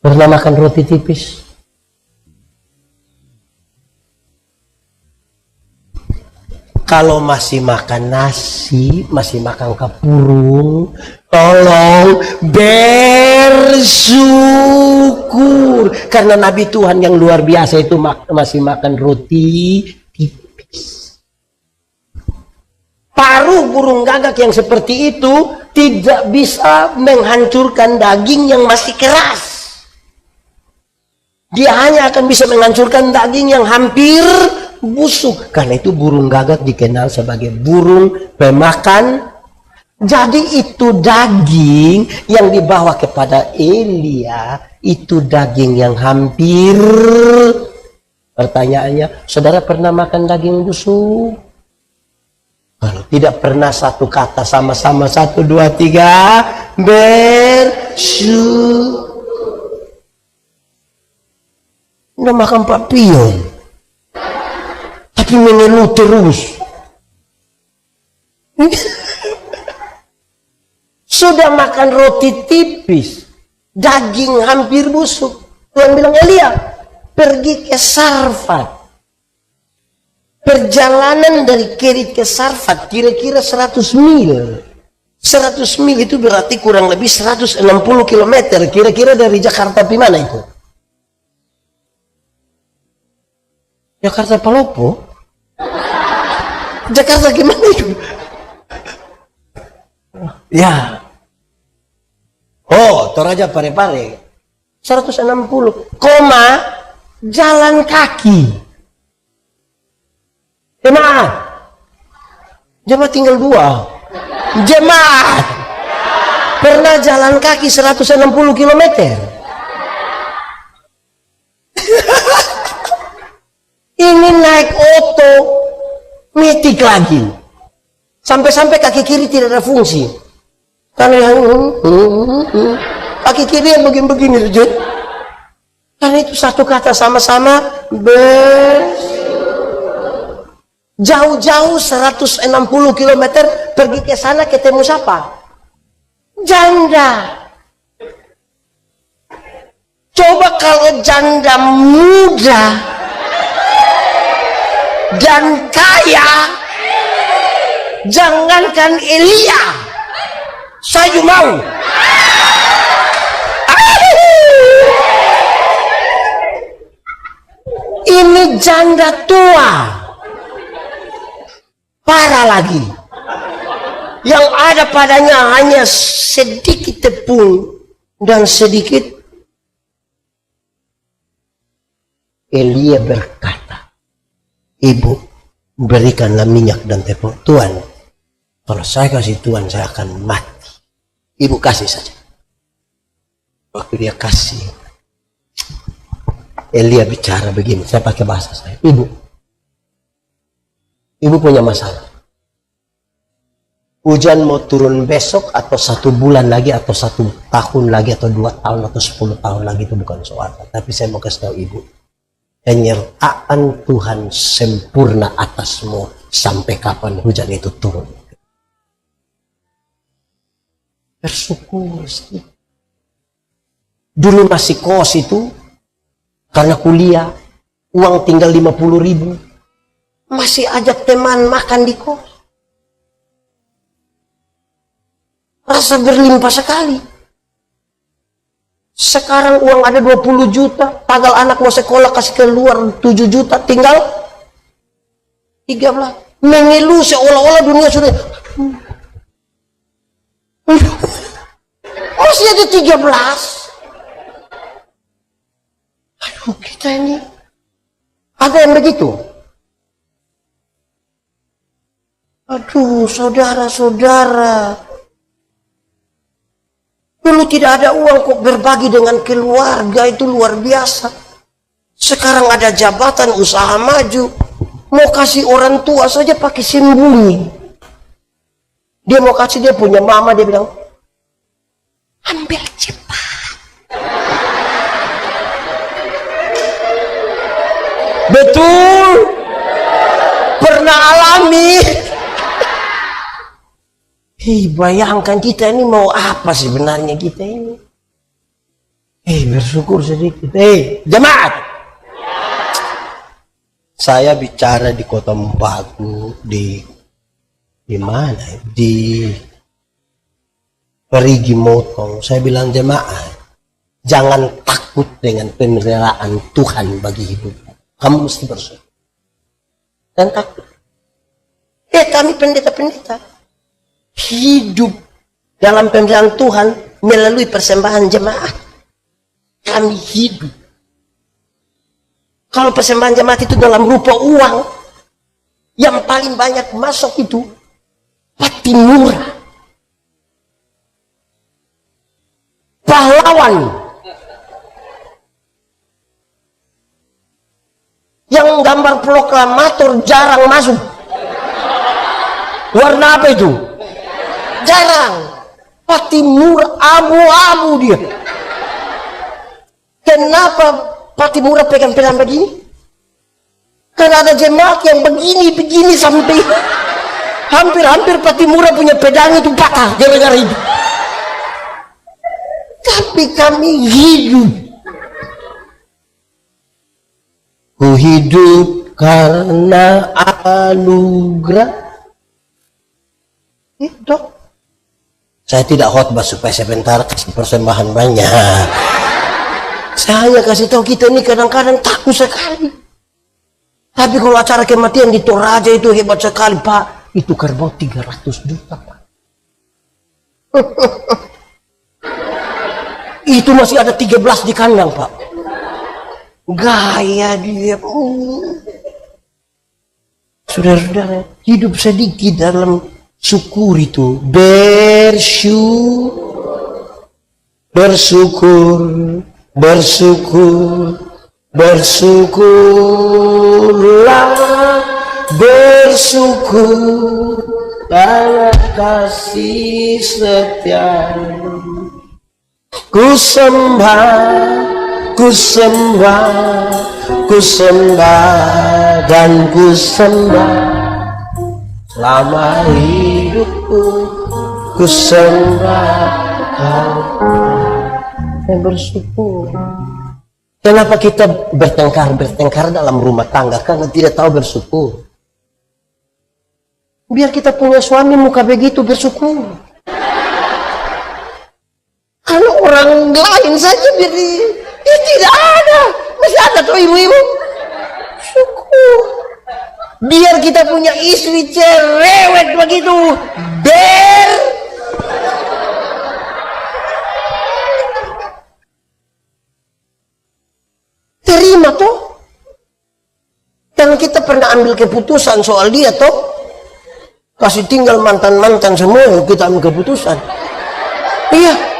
Pernah makan roti tipis? Kalau masih makan nasi, masih makan kapurung, tolong bersyukur. Karena Nabi Tuhan yang luar biasa itu masih makan roti tipis. Paruh burung gagak yang seperti itu tidak bisa menghancurkan daging yang masih keras. Dia hanya akan bisa menghancurkan daging yang hampir busuk. Karena itu burung gagak dikenal sebagai burung pemakan. Jadi itu daging yang dibawa kepada Elia, itu daging yang hampir. Pertanyaannya, saudara pernah makan daging busuk? Kalau tidak pernah, satu kata sama-sama, 1, 2, 3, bersyukur. Udah makan Pak Pion, tapi mengeluh terus. Sudah makan roti tipis, daging hampir busuk. Tuhan bilang, Elia, pergi ke Sarfat. Perjalanan dari Kerit ke Sarfat kira-kira 100 mil. 100 mil itu berarti kurang lebih 160 km. Kira-kira dari Jakarta di mana itu? Jakarta Palopo. Jakarta gimana itu? Ya. Oh, Toraja Parepare 160, jalan kaki. Jemaat tinggal 2. Jemaat pernah jalan kaki 160 km. Ini naik oto metik lagi. Sampai-sampai kaki kiri tidak ada fungsi. Karena kaki kiri yang begini-begini, Jud. Karena itu satu kata sama-sama jauh-jauh 160 km pergi ke sana ketemu siapa? Janda. Coba kalau janda muda dan kaya, jangankan Elia, saya mau. Ini janda tua, parah lagi. Yang ada padanya hanya sedikit tepung dan sedikit. Elia berkata, Ibu, berikanlah minyak dan tepung. Tuhan, kalau saya kasih Tuhan, saya akan mati. Ibu kasih saja. Waktu dia kasih, Elia bicara begini, saya pakai bahasa saya. Ibu punya masalah. Hujan mau turun besok atau 1 bulan lagi atau 1 tahun lagi atau 2 tahun atau 10 tahun lagi itu bukan soal. Tapi saya mau kasih tahu ibu, penyertaan Tuhan sempurna atasmu sampai kapan hujan itu turun. Bersyukur sedikit. Dulu masih kos itu, karena kuliah, uang tinggal 50.000. Masih ajak teman makan di kos. Rasa berlimpah sekali. Sekarang uang ada 20 juta, tanggal anak mau sekolah kasih keluar 7 juta, tinggal 13. Mengeluh seolah-olah dunia sudah masih ada 13. Aduh, kita ini ada yang begitu. Aduh, saudara-saudara, dulu tidak ada uang kok berbagi dengan keluarga itu luar biasa. Sekarang ada jabatan, usaha maju, mau kasih orang tua saja pakai sembunyi. Dia mau kasih, dia punya mama, dia bilang, ambil cepat. Betul, pernah alami. Hei, bayangkan kita ini mau apa sebenarnya kita ini. Hei, bersyukur sedikit. Hei, jemaat. Saya bicara di Kota Mumpagu, di mana? Di Perigi Motong. Saya bilang jemaat, jangan takut dengan pemeliharaan Tuhan bagi hidup. Kamu mesti bersyukur. Dan takut. Kami pendeta-pendeta hidup dalam pemeliharaan Tuhan melalui persembahan jemaat. Kami hidup. Kalau persembahan jemaat itu dalam rupa uang, yang paling banyak masuk itu Patimura, pahlawan. Yang gambar proklamator jarang masuk. Warna apa itu? Jarang. Patimura abu-abu dia. Kenapa Patimura pegang-pegang begini? Karena ada jemaat yang begini-begini sampai hampir-hampir Patimura punya pedang itu patah gara-gara itu. Tapi kami hidup. Ku hidup karena anugerah. Itu. Saya tidak khotbah supaya sebentar kasih persembahan banyak. Saya hanya kasih tahu kita ini kadang-kadang takut sekali. Tapi kalau acara kematian di Toraja itu hebat sekali, Pak. Itu kerbau 300 juta, Pak. Itu masih ada 13 di kandang, Pak. Gaya dia. Saudara-saudara, hidup sedikit dalam syukur itu. Bersyukur, bersyukurlah, bersyukur karena kasih setiamu. Ku sembah dan ku sembah selama hidupku. Ku sembah dan bersyukur. Kenapa kita bertengkar dalam rumah tangga? Karena tidak tahu bersyukur. Biar kita punya suami muka begitu, bersyukur. Kalau orang lain saja biar tidak ada. Masih ada tuh ibu-ibu. Syukur. Biar kita punya istri cerewet begitu. Terima tuh. Dan kita pernah ambil keputusan soal dia tuh. Kasih tinggal mantan-mantan semua, kita ambil keputusan. Iya.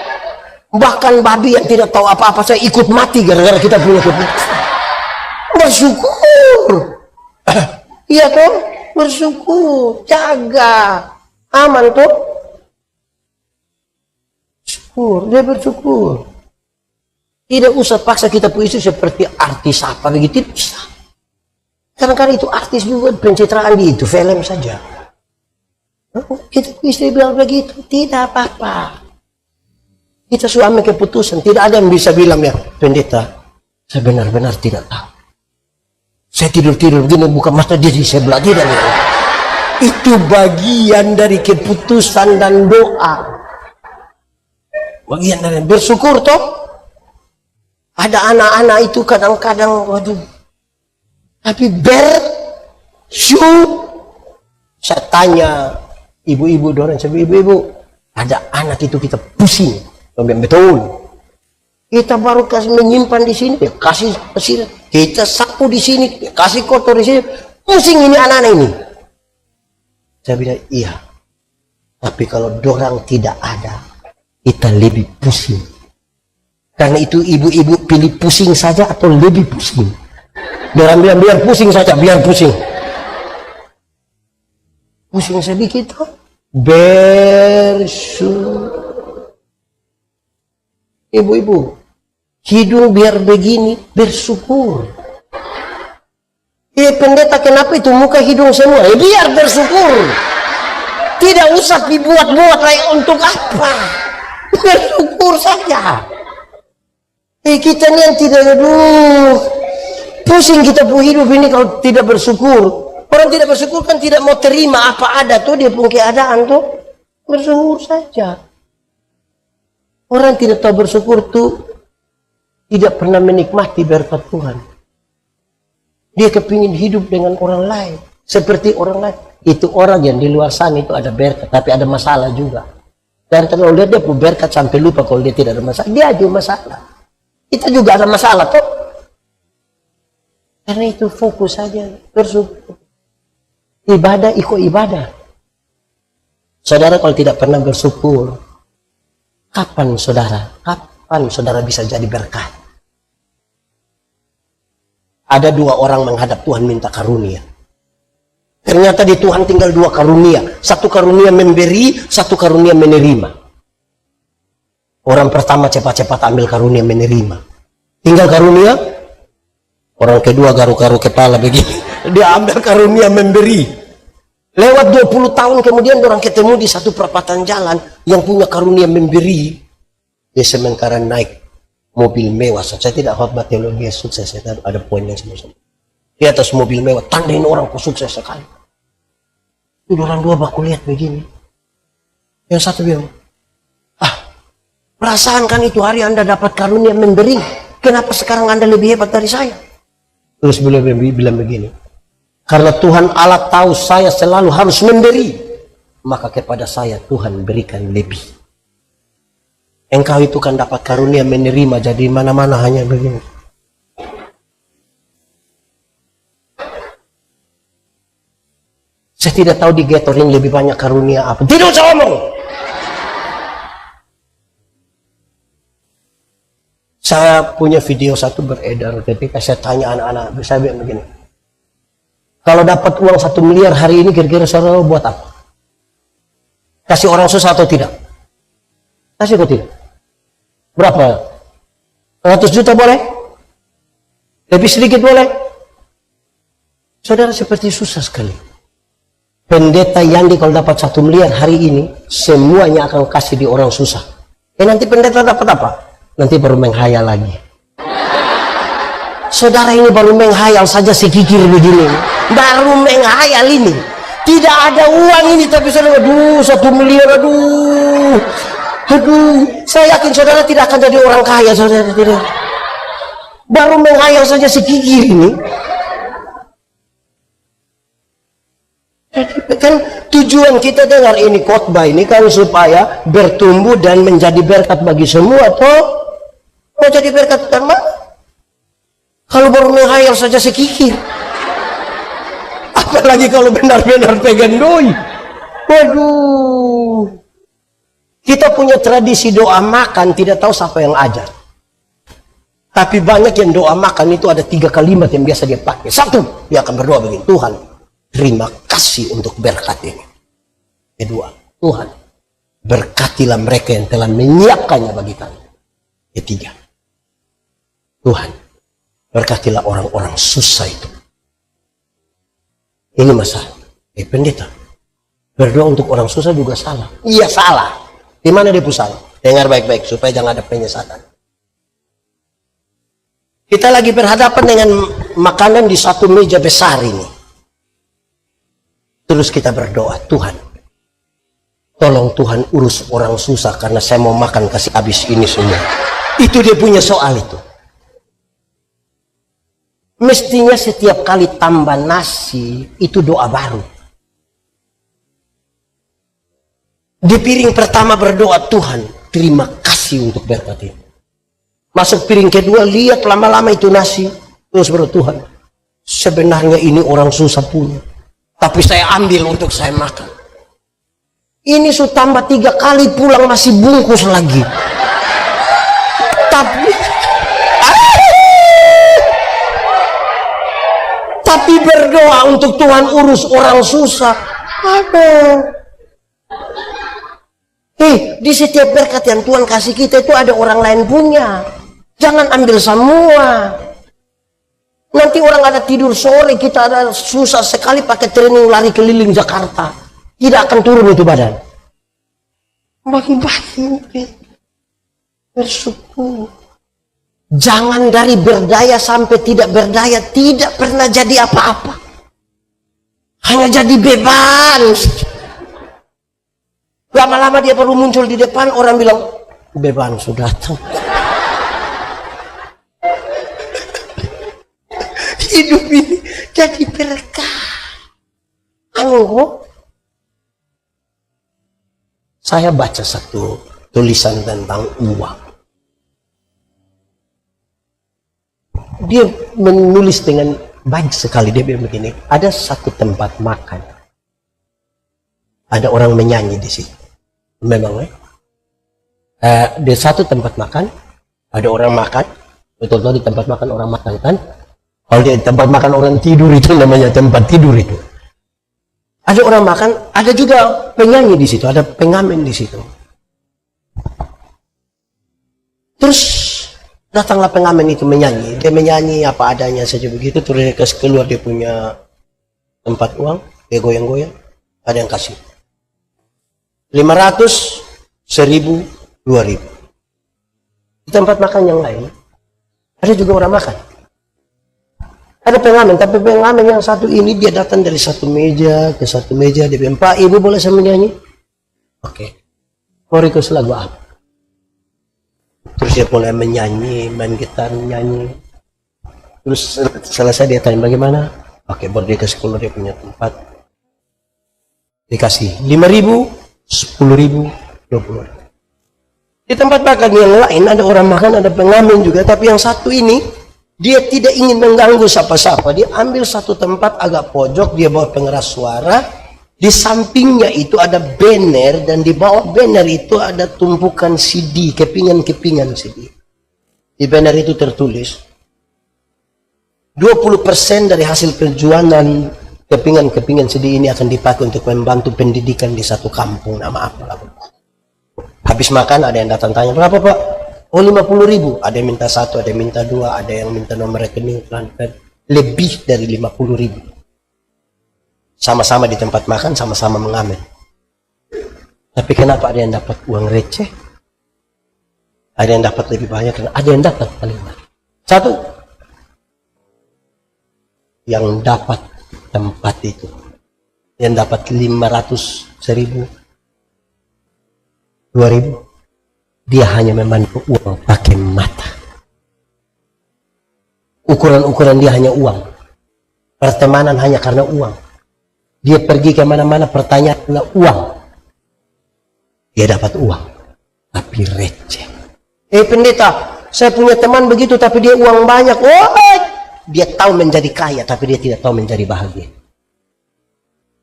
Bahkan babi yang tidak tahu apa-apa saya ikut mati gara-gara kita punya keputusan. Bersyukur. Iya tuh, bersyukur, jaga, aman tuh. Syukur, dia bersyukur. Tidak usah paksa kita puisi seperti artis apa begitu, tidak usah. Kadang-kadang itu artis juga pencitraan di itu film saja. Kita istri bilang begitu, tidak apa-apa. Kita suami keputusan, tidak ada yang bisa bilang ya, pendeta, saya benar-benar tidak tahu. Saya tidur-tidur begini buka mata dia di sebelah, tidak ya. Itu bagian dari keputusan dan doa. Bagian dari bersyukur toh. Ada anak-anak itu kadang-kadang waduh. Tapi saya tanya ibu-ibu dorong, saya ibu-ibu, ada anak itu kita pusing. Betul. Kita baru kasih menyimpan di sini, kasih pasir, kita sapu di sini, kasih kotor di sini, pusing ini anak-anak ini. Saya bilang iya. Tapi kalau dorang tidak ada, kita lebih pusing. Karena itu ibu-ibu pilih pusing saja atau lebih pusing. Dorang bilang biar pusing saja, biar pusing. Pusing sedikit, bersyukur. Ibu-ibu, hidung biar begini, bersyukur. Pendeta, kenapa itu muka hidung semua? Biar bersyukur. Tidak usah dibuat-buat lagi, untuk apa? Bersyukur saja. Kita ini yang tidak, pusing kita pun hidup ini kalau tidak bersyukur. Orang tidak bersyukur kan tidak mau terima apa ada tuh, dia pun keadaan tuh. Bersyukur saja. Orang tidak tahu bersyukur tuh tidak pernah menikmati berkat Tuhan. Dia kepingin hidup dengan orang lain, seperti orang lain. Itu orang yang di luar sana itu ada berkat, tapi ada masalah juga. Dan kalau lihat dia punya berkat sampai lupa kalau dia tidak ada masalah, dia ada masalah. Kita juga ada masalah tuh. Karena itu fokus saja bersyukur. Ibadah ikut ibadah. Saudara kalau tidak pernah bersyukur, kapan saudara bisa jadi berkat? Ada dua orang menghadap Tuhan minta karunia. Ternyata di Tuhan tinggal dua karunia. Satu karunia memberi, satu karunia menerima. Orang pertama cepat-cepat ambil karunia menerima. Tinggal karunia. Orang kedua garu-garu kepala begini. Dia ambil karunia memberi. Lewat 20 tahun kemudian orang ketemu di satu perapatan jalan yang punya karunia memberi. Dia sementara naik mobil mewah. Saya tidak khotbah teologi sukses, saya ada poin yang sama-sama. Di atas mobil mewah, tandain orang kok sukses sekali. Itu orang dua baku lihat begini. Yang satu bilang, perasaan kan itu hari Anda dapat karunia memberi. Kenapa sekarang Anda lebih hebat dari saya? Terus beliau bilang begini, Karena Tuhan Allah tahu saya selalu harus memberi, maka kepada saya Tuhan berikan lebih. Engkau itu kan dapat karunia menerima, jadi mana-mana hanya begini. Saya tidak tahu di Gathering lebih banyak karunia apa. Tidak usah ngomong. Saya punya video satu beredar ketika saya tanya anak-anak, saya bilang begini. Kalau dapat uang 1 miliar hari ini, kira-kira saudara buat apa? Kasih orang susah atau tidak? Kasih atau tidak? Berapa? 100 juta boleh? Lebih sedikit boleh? Saudara seperti susah sekali. Pendeta Yandi kalau dapat 1 miliar hari ini, semuanya akan kasih di orang susah. Nanti pendeta dapat apa? Nanti baru menghayal lagi. Saudara ini baru menghayal saja sekikir begini. Baru menghayal ini. Tidak ada uang ini, tapi saudara, aduh 1 miliar, aduh. Saya yakin saudara tidak akan jadi orang kaya, saudara tidak. Baru menghayal saja sekikir ini. Kan tujuan kita dengar ini khotbah ini kan supaya bertumbuh dan menjadi berkat bagi semua, toh mau jadi berkat kan mana? Kalau baru menghayal saja sekikir, apalagi kalau benar-benar pegang doi. Waduh, kita punya tradisi doa makan, tidak tahu siapa yang ajar. Tapi banyak yang doa makan itu ada 3 kalimat yang biasa dia pakai. Satu, dia akan berdoa begini, Tuhan, terima kasih untuk berkat ini. Kedua, Tuhan, berkatilah mereka yang telah menyiapkannya bagi kami. Ketiga, Tuhan, berkatilah orang-orang susah itu. Ini masalah. Pendeta, berdoa untuk orang susah juga salah. Iya salah. Di mana dia salah? Dengar baik-baik supaya jangan ada penyesatan. Kita lagi berhadapan dengan makanan di satu meja besar ini. Terus kita berdoa, Tuhan, tolong Tuhan urus orang susah karena saya mau makan kasih habis ini semua. Itu dia punya soal itu. Mestinya setiap kali tambah nasi itu doa baru. Di piring pertama berdoa, Tuhan, terima kasih untuk berkat ini. Masuk piring kedua, lihat lama-lama itu nasi. Terus berdoa, Tuhan, sebenarnya ini orang susah punya, tapi saya ambil untuk saya makan. Ini sudah tambah 3 kali pulang masih bungkus lagi. Tapi berdoa untuk Tuhan urus orang susah. Aduh. Di setiap berkat yang Tuhan kasih kita itu ada orang lain punya. Jangan ambil semua. Nanti orang ada tidur sore, kita ada susah sekali pakai training lari keliling Jakarta. Tidak akan turun itu badan. Bagi-bagi. Bersyukur. Jangan dari berdaya sampai tidak berdaya. Tidak pernah jadi apa-apa. Hanya jadi beban. Lama-lama dia baru muncul di depan, orang bilang, beban sudah datang. Hidup ini jadi berkah. Saya baca satu tulisan tentang uang. Dia menulis dengan baik sekali. Dia bilang begini, ada satu tempat makan. Ada orang menyanyi di situ. Memang di satu tempat makan, ada orang makan. Betul-betul di tempat makan orang makan kan. Kalau di tempat makan orang tidur itu namanya tempat tidur itu. Ada orang makan, ada juga penyanyi di situ, ada pengamen di situ. Terus datanglah pengamen itu menyanyi. Dia menyanyi apa adanya saja begitu. Terus keluar dia punya tempat uang, dia goyang-goyang. Ada yang kasih 500, 1000, 2000. Di tempat makan yang lain ada juga orang makan. Ada pengamen, tapi pengamen yang satu ini dia datang dari satu meja ke satu meja. Dia bilang, Pak, Ibu boleh saya menyanyi? Oke. Mau request lagu apa? Terus dia mulai menyanyi, main gitar, nyanyi. Terus selesai dia tanya, bagaimana? Oke, baru dia kasih keluar dia punya tempat. Dikasih 5.000, 10.000, 20.000. Di tempat makan yang lain ada orang makan, ada pengamen juga, tapi yang satu ini dia tidak ingin mengganggu siapa-siapa. Dia ambil satu tempat agak pojok, dia bawa pengeras suara. Di sampingnya itu ada banner, dan di bawah banner itu ada tumpukan CD, kepingan-kepingan CD. Di banner itu tertulis 20% dari hasil penjualan kepingan-kepingan CD ini akan dipakai untuk membantu pendidikan di satu kampung. Nama apa? Habis makan ada yang datang tanya, berapa Pak? Oh 50.000. Ada yang minta 1, ada yang minta 2, ada yang minta nomor rekening transfer. Lebih dari 50.000. Sama-sama di tempat makan, sama-sama mengamen. Tapi kenapa ada yang dapat uang receh? Ada yang dapat lebih banyak, dan ada yang dapat paling banyak. Satu, yang dapat tempat itu, yang dapat 500, 1.000, 2.000, dia hanya memandang uang pakai mata. Ukuran-ukuran dia hanya uang. Pertemanan hanya karena uang. Dia pergi kemana-mana, pertanyaannya uang. Dia dapat uang, tapi receh. Pendeta, saya punya teman begitu, tapi dia uang banyak. Oh, dia tahu menjadi kaya, tapi dia tidak tahu menjadi bahagia.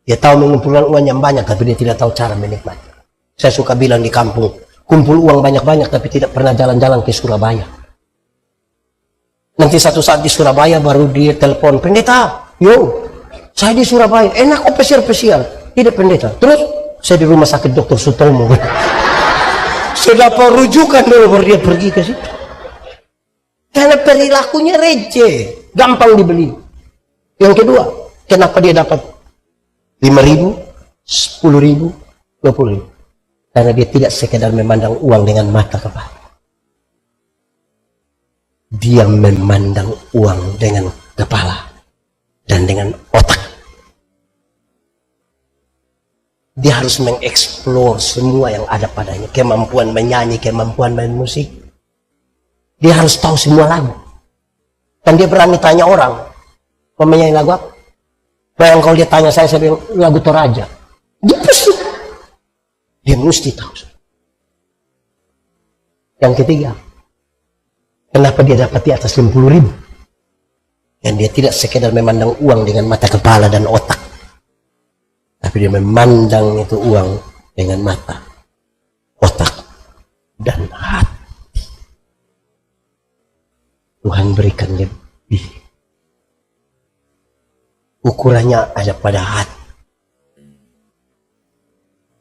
Dia tahu mengumpulkan uang yang banyak, tapi dia tidak tahu cara menikmati. Saya suka bilang di kampung, kumpul uang banyak-banyak, tapi tidak pernah jalan-jalan ke Surabaya. Nanti satu saat di Surabaya baru dia telepon, pendeta, yo, saya di Surabaya, enak oh spesial. Tidak pendeta. Terus saya di rumah sakit Dr. Sutomo. Saya dapat rujukan dulu baru dia pergi ke situ. Karena perilakunya receh, gampang dibeli. Yang kedua, kenapa dia dapat 5.000, 10.000, 20.000? Karena dia tidak sekedar memandang uang dengan mata kepala. Dia memandang uang dengan kepala dan dengan otak. Dia harus mengeksplor semua yang ada padanya. Kemampuan menyanyi, kemampuan main musik. Dia harus tahu semua lagu. Dan dia berani tanya orang, mau menyanyi lagu apa? Bayang kalau dia tanya saya bilang lagu Toraja. Dia pasti. Dia mesti tahu. Yang ketiga, kenapa dia dapat di atas 50.000? Dan dia tidak sekedar memandang uang dengan mata kepala dan otak, tapi dia memandang itu uang dengan mata, otak, dan hati. Tuhan berikan lebih. Ukurannya ada pada hati.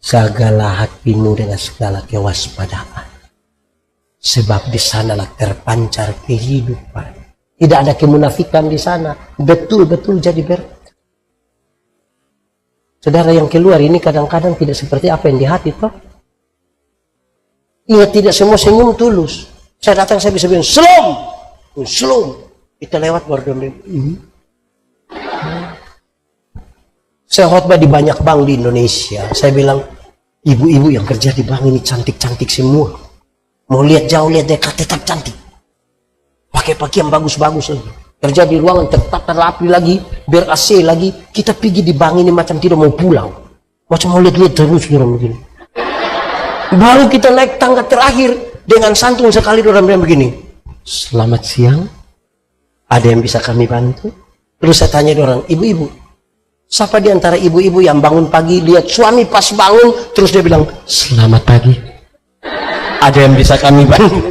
Segala hatimu dengan segala kewaspadaan. Sebab di sanalah terpancar kehidupan. Tidak ada kemunafikan di sana. Betul-betul jadi berkat. Saudara yang keluar ini kadang-kadang tidak seperti apa yang di hati toh. Ingat, tidak semua senyum tulus. Saya datang saya bisa bilang Shalom. Shalom. Kita lewat baru dia Saya khotbah di banyak bank di Indonesia. Saya bilang, ibu-ibu yang kerja di bank ini cantik-cantik semua. Mau lihat jauh, lihat dekat, tetap cantik. Pakai pakaian bagus-bagus lagi. Kerja di ruangan tertata rapi lagi, ber AC lagi. Kita pergi di bank ini macam tidak mau pulang. Macam mau lihat-lihat terus orang begini. Baru kita naik tangga terakhir, dengan santun sekali orang bilang begini. Selamat siang. Ada yang bisa kami bantu? Terus saya tanya orang, ibu-ibu. Siapa di antara ibu-ibu yang bangun pagi lihat suami pas bangun terus dia bilang selamat pagi, ada yang bisa kami bantu?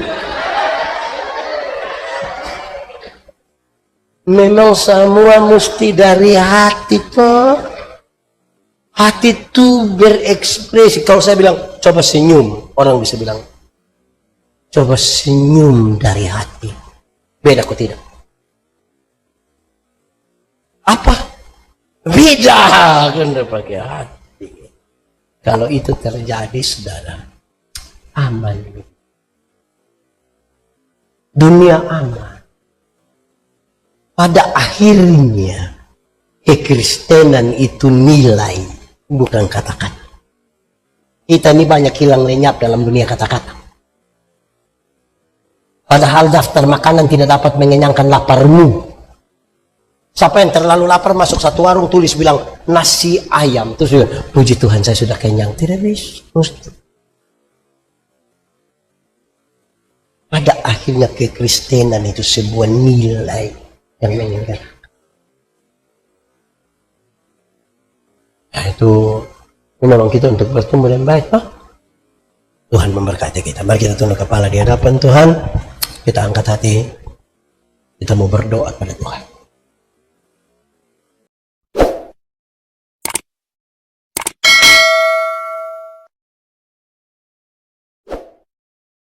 Memang semua mesti dari hati toh. Hati itu berekspresi. Kalau saya bilang coba senyum, orang bisa bilang coba senyum dari hati. Beda kok tidak? Apa? Beda kan pakai hati. Kalau itu terjadi, saudara, aman. Dunia aman. Pada akhirnya, kekristenan itu nilai, bukan kata-kata. Kita ini banyak hilang lenyap dalam dunia kata-kata. Padahal daftar makanan tidak dapat mengenyangkan laparmu. Siapa yang terlalu lapar masuk satu warung tulis bilang nasi ayam. Terus juga, puji Tuhan saya sudah kenyang. Tidak bisa. Pada akhirnya kekristenan itu sebuah nilai yang meningkat. Nah itu menolong kita untuk bertumbuh dan baik. Tuhan memberkati kita. Mari kita tunduk kepala di hadapan Tuhan. Kita angkat hati. Kita mau berdoa pada Tuhan.